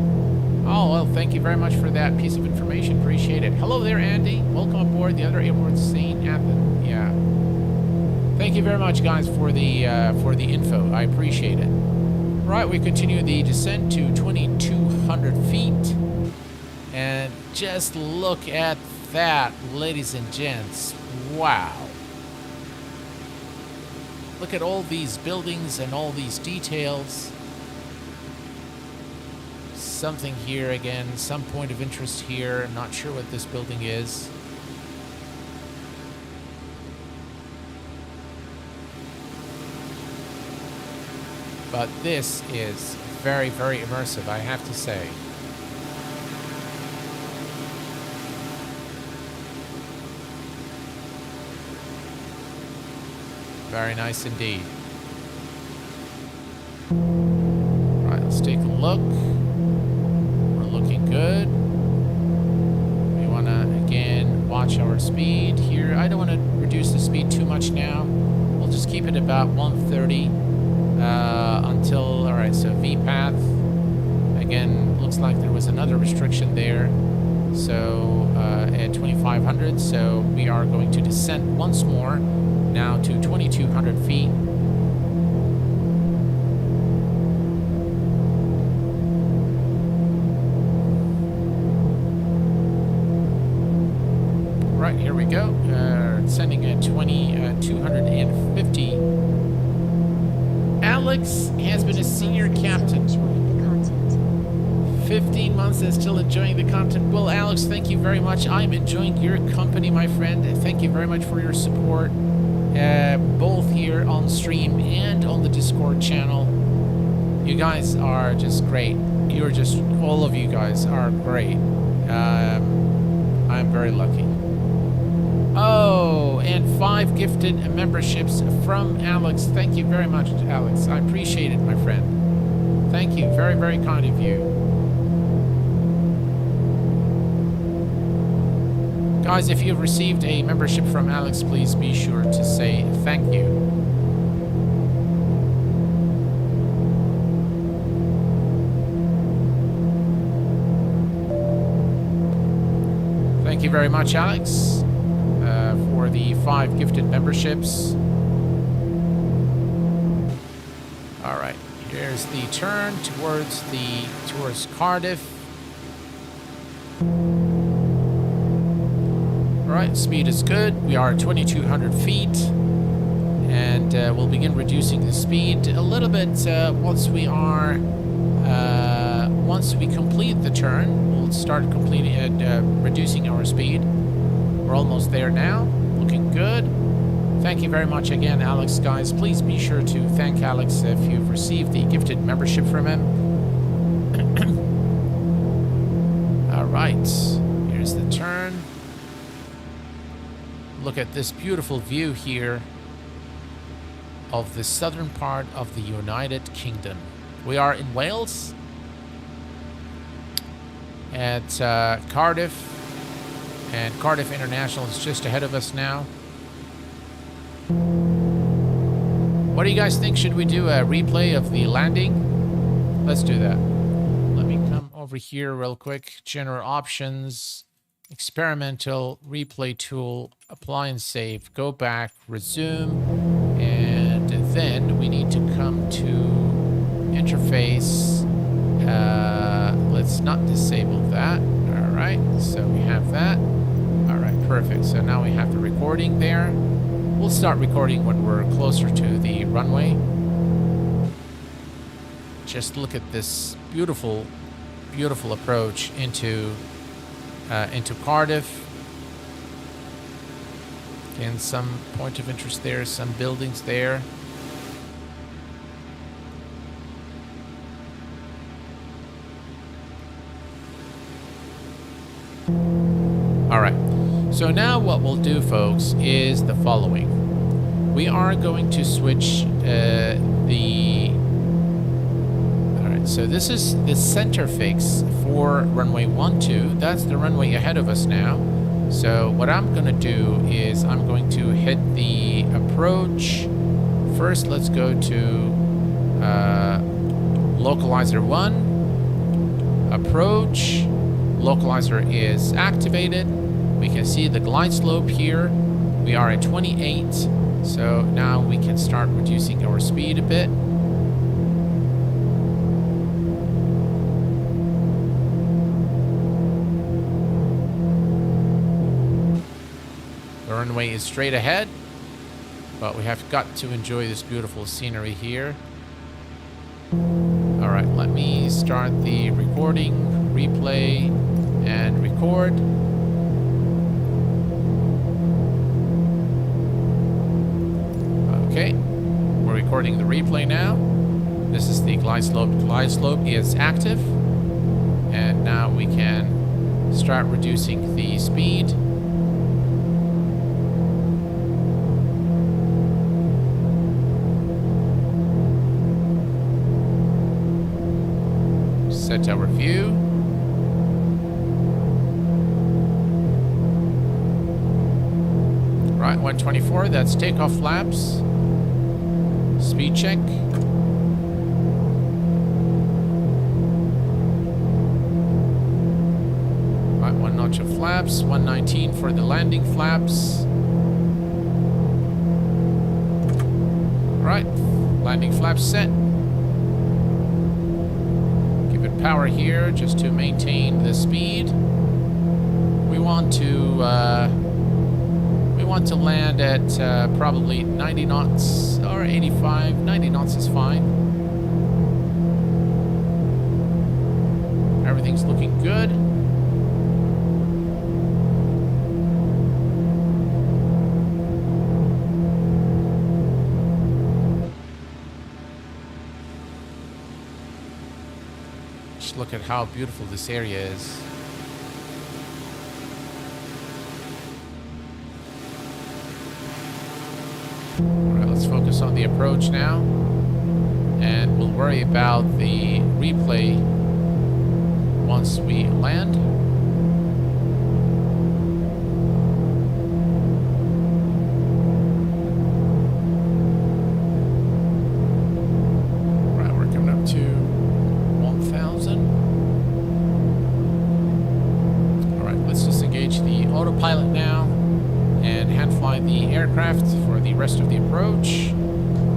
Oh, well, thank you very much for that piece of information. Appreciate it. Hello there, Andy. Welcome aboard the other airport, St. Athan. Yeah. Thank you very much, guys, for the info. I appreciate it. Right, we continue the descent to 2,200 feet. And just look at that, ladies and gents. Wow. Look at all these buildings and all these details. Something here again, some point of interest here. I'm not sure what this building is. But this is very, very immersive, I have to say. Very nice indeed. Alright, let's take a look. We're looking good. We want to, again, watch our speed here. I don't want to reduce the speed too much now. We'll just keep it about 130 until, alright, so V-path. Again, looks like there was another restriction there. So, at 2,500, so we are going to descend once more, now to 2,200 feet. Right, here we go. Sending at 2,250. Alex has been a senior captain. 15 months and still enjoying the content. Well, Alex, thank you very much. I'm enjoying your company, my friend. Thank you very much for your support, both here on stream and on the Discord channel. You guys are just great. You're just, all of you guys are great. I'm very lucky. Oh, and 5 gifted memberships from Alex. Thank you very much, Alex. I appreciate it, my friend. Thank you. Very, very kind of you. Guys, if you've received a membership from Alex, please be sure to say thank you. you very much, Alex, for the 5 gifted memberships. All right, here's the turn towards Cardiff. All right, speed is good. We are at 2,200 feet, and we'll begin reducing the speed a little bit once we complete the turn. We'll start reducing our speed. We're almost there now. Looking good. Thank you very much again, Alex, guys. Please be sure to thank Alex if you've received the gifted membership from him. All right, here's the turn. Look at this beautiful view here of the southern part of the United Kingdom. We are in Wales at Cardiff, and Cardiff International is just ahead of us now. What do you guys think? Should we do a replay of the landing? Let's do that. Let me come over here real quick. General options, experimental, replay tool, apply and save, go back, resume, and then we need to come to interface. Let's not disable that. All right, so we have that. All right, perfect. So now we have the recording there. We'll start recording when we're closer to the runway. Just look at this beautiful, beautiful approach into Cardiff. Again, some point of interest there, some buildings there. All right. So now what we'll do, folks, is the following. We are going to switch Alright, so this is the center fix for runway 12. That's the runway ahead of us now. So what I'm going to do is I'm going to hit the approach. First, let's go to localizer 1. Approach. Localizer is activated. We can see the glide slope here. We are at 28, so now we can start reducing our speed a bit. The runway is straight ahead, but we have got to enjoy this beautiful scenery here. All right, let me start the recording, replay, and record. Okay, we're recording the replay now. This is the glide slope. Glide slope is active. And now we can start reducing the speed. Set our view. Right, 124, that's takeoff flaps. Speed check. Right, 1 notch of flaps, 119 for the landing flaps. Right, landing flaps set. Give it power here just to maintain the speed. We want to land at probably 90 knots or 85. 90 knots is fine. Everything's looking good. Just look at how beautiful this area is. Let's focus on the approach now, and we'll worry about the replay once we land. Right, we're coming up to 1,000. All right, let's just engage the auto fly the aircraft for the rest of the approach.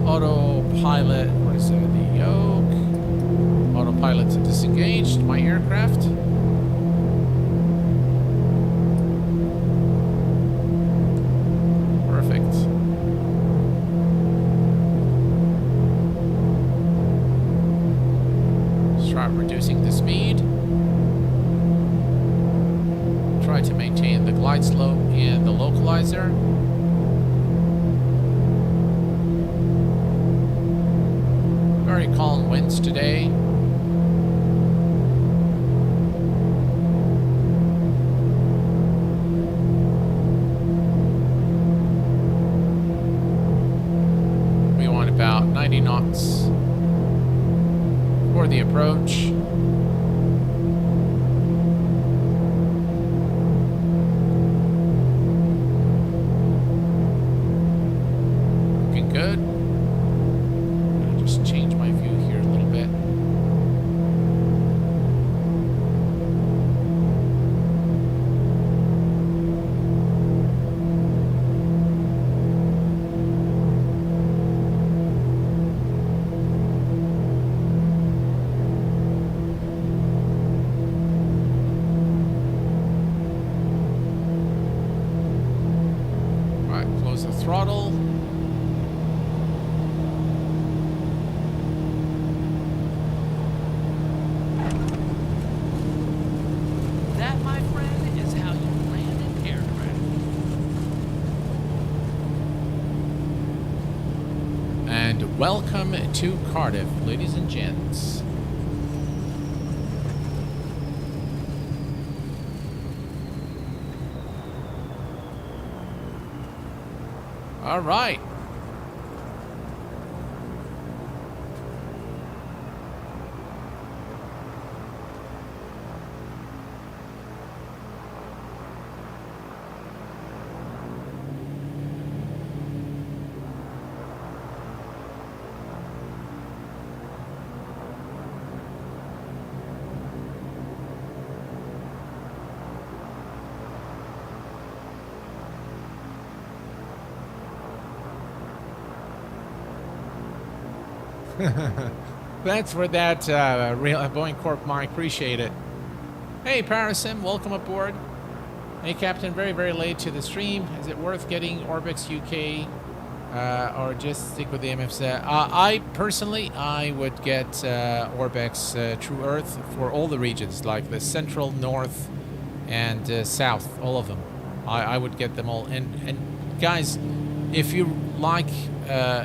Autopilot, where is it? The yoke. Autopilot disengaged my aircraft. Perfect. Start reducing the speed. Try to maintain the glide slope and the localizer. Very calm winds today. We want about 90 knots for the approach. Looking good. I'll just change my view here a little bit. Right, close the throttle. That, my friend, is how you land an aircraft. And welcome to Cardiff, ladies and gents. All right. Thanks for that, real Boeing Corp Mike. Appreciate it. Hey, Parasim, welcome aboard. Hey, Captain, very, very late to the stream. Is it worth getting ORBX UK or just stick with the MFS? I personally, I would get ORBX True Earth for all the regions, like the central, north, and south, all of them. I would get them all. And guys, if you like,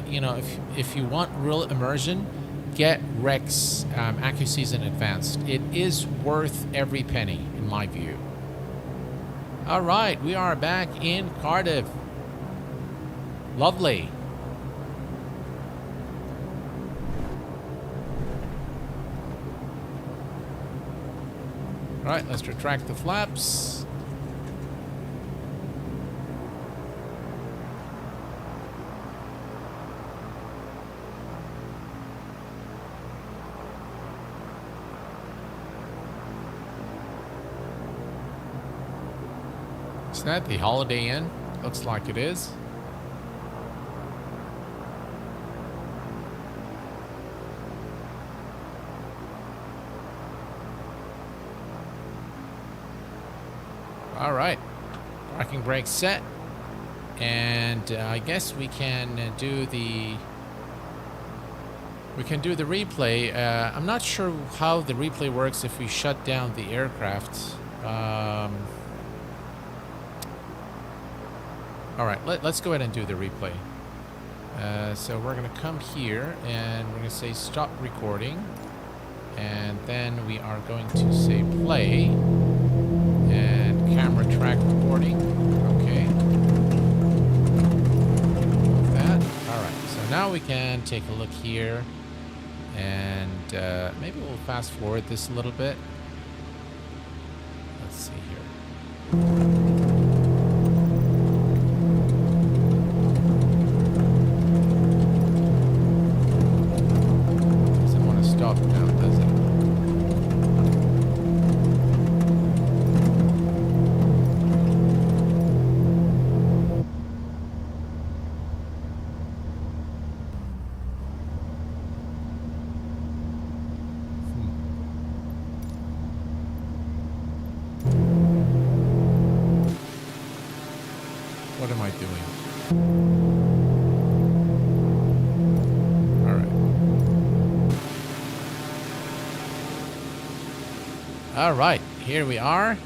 you know, if you want real immersion, get Rex AccuSeason Advanced. It is worth every penny, in my view. All right, we are back in Cardiff. Lovely. All right, let's retract the flaps. Is that the Holiday Inn? Looks like it is. All right, parking brake set, and I guess we can do the replay. I'm not sure how the replay works if we shut down the aircraft. All right, let's go ahead and do the replay. So we're going to come here and we're going to say stop recording. And then we are going to say play. And camera track recording. Okay. Like that. All right, so now we can take a look here. And maybe we'll fast forward this a little bit. Let's see here. What am I doing? All right. All right, here we are.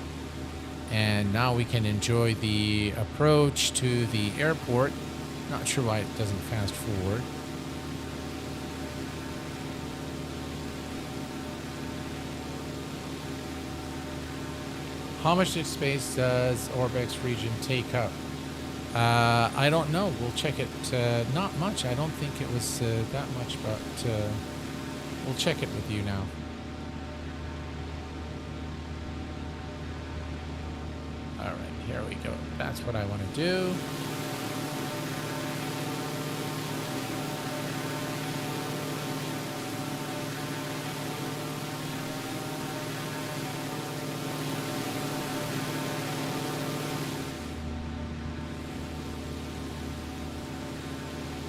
And now we can enjoy the approach to the airport. Not sure why it doesn't fast forward. How much space does ORBX region take up? I don't know. We'll check it. Not much. I don't think it was that much, but we'll check it with you now. All right, here we go. That's what I want to do.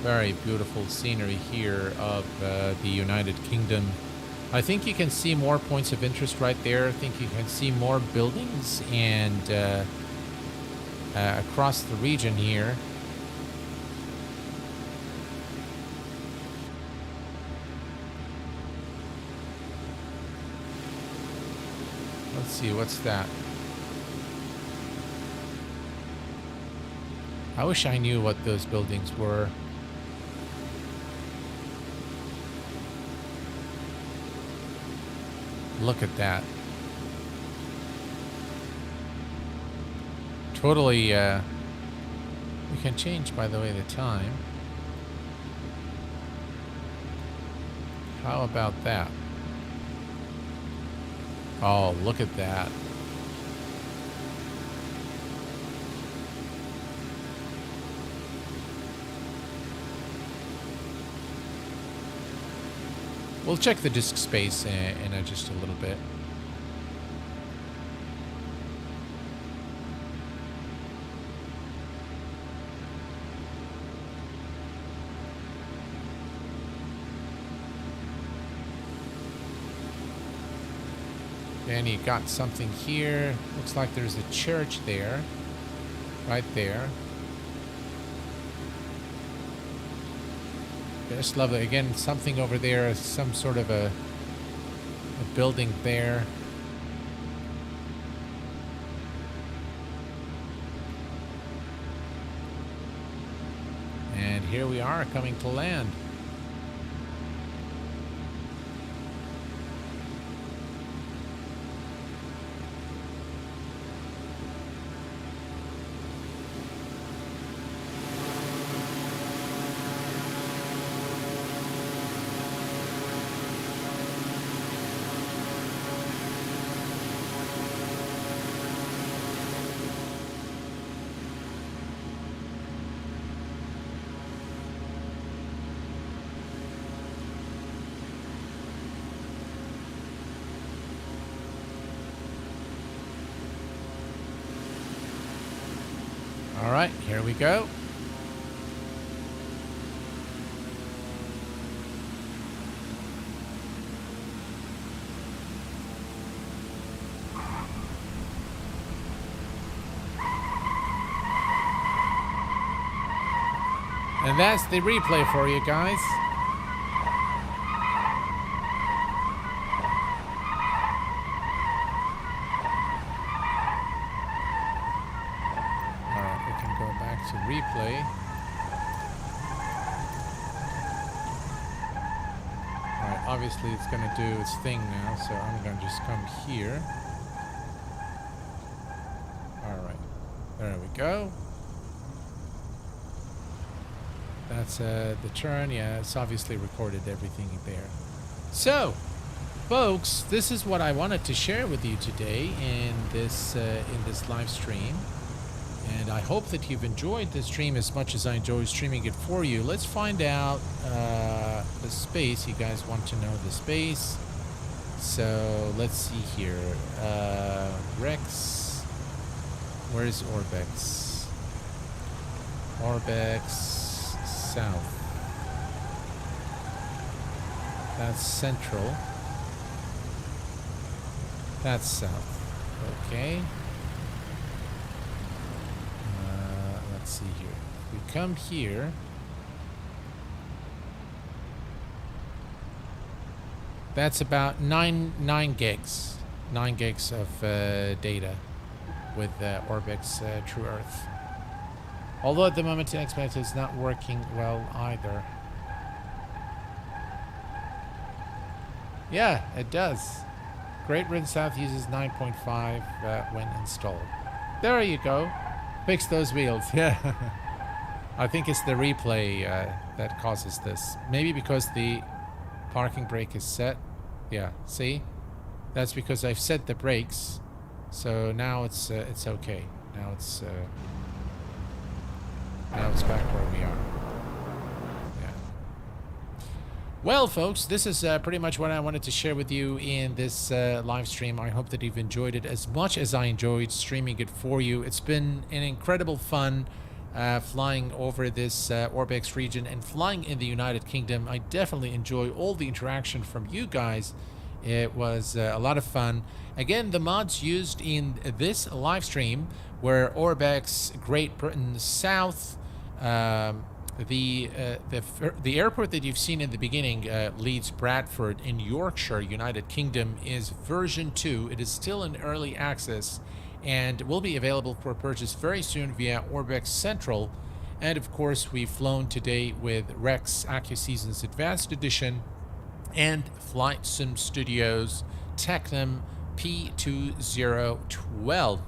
Very beautiful scenery here of the United Kingdom. I think you can see more points of interest right there. I think you can see more buildings and across the region here. Let's see, what's that? I wish I knew what those buildings were. Look at that. Totally, we can change, by the way, the time. How about that? Oh, look at that. We'll check the disk space in just a little bit. And you got something here. Looks like there's a church there. Right there. Just love it. Again, something over there, some sort of a building there. And here we are coming to land. All right, here we go. And that's the replay for you guys. To replay. Alright, obviously it's going to do its thing now, so I'm going to just come here. Alright, there we go. That's the turn. Yeah, it's obviously recorded everything there. So, folks, this is what I wanted to share with you today in this live stream. And I hope that you've enjoyed the stream as much as I enjoy streaming it for you. Let's find out the space. You guys want to know the space. So let's see here. Rex. Where's ORBX? ORBX South. That's central. That's south. Okay. Let's see here. We come here. That's about 9 gigs. 9 gigs of data with ORBX True Earth. Although at the moment Inexpect is not working well either. Yeah, it does. Great Britain South uses 9.5 when installed. There you go. Fix those wheels. Yeah. I think it's the replay that causes this. Maybe because the parking brake is set. Yeah, see? That's because I've set the brakes. So now it's okay. Now it's back where we are. Yeah. Well, folks, this is pretty much what I wanted to share with you in this live stream. I hope that you've enjoyed it as much as I enjoyed streaming it for you. It's been an incredible fun flying over this ORBX region and flying in the United Kingdom. I definitely enjoy all the interaction from you guys. It was a lot of fun. Again, the mods used in this live stream were ORBX Great Britain South, the airport that you've seen in the beginning, Leeds Bradford in Yorkshire, United Kingdom, is version 2. It is still in early access and will be available for purchase very soon via ORBX Central. And of course, we've flown today with Rex AccuSeasons Advanced Edition and Flight Sim Studios Technim P2012.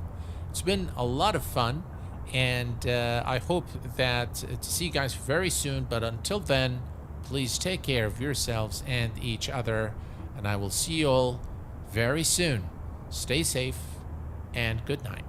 It's been a lot of fun, and I hope that to see you guys very soon. But until then, please take care of yourselves and each other, and I will see you all very soon. Stay safe and good night.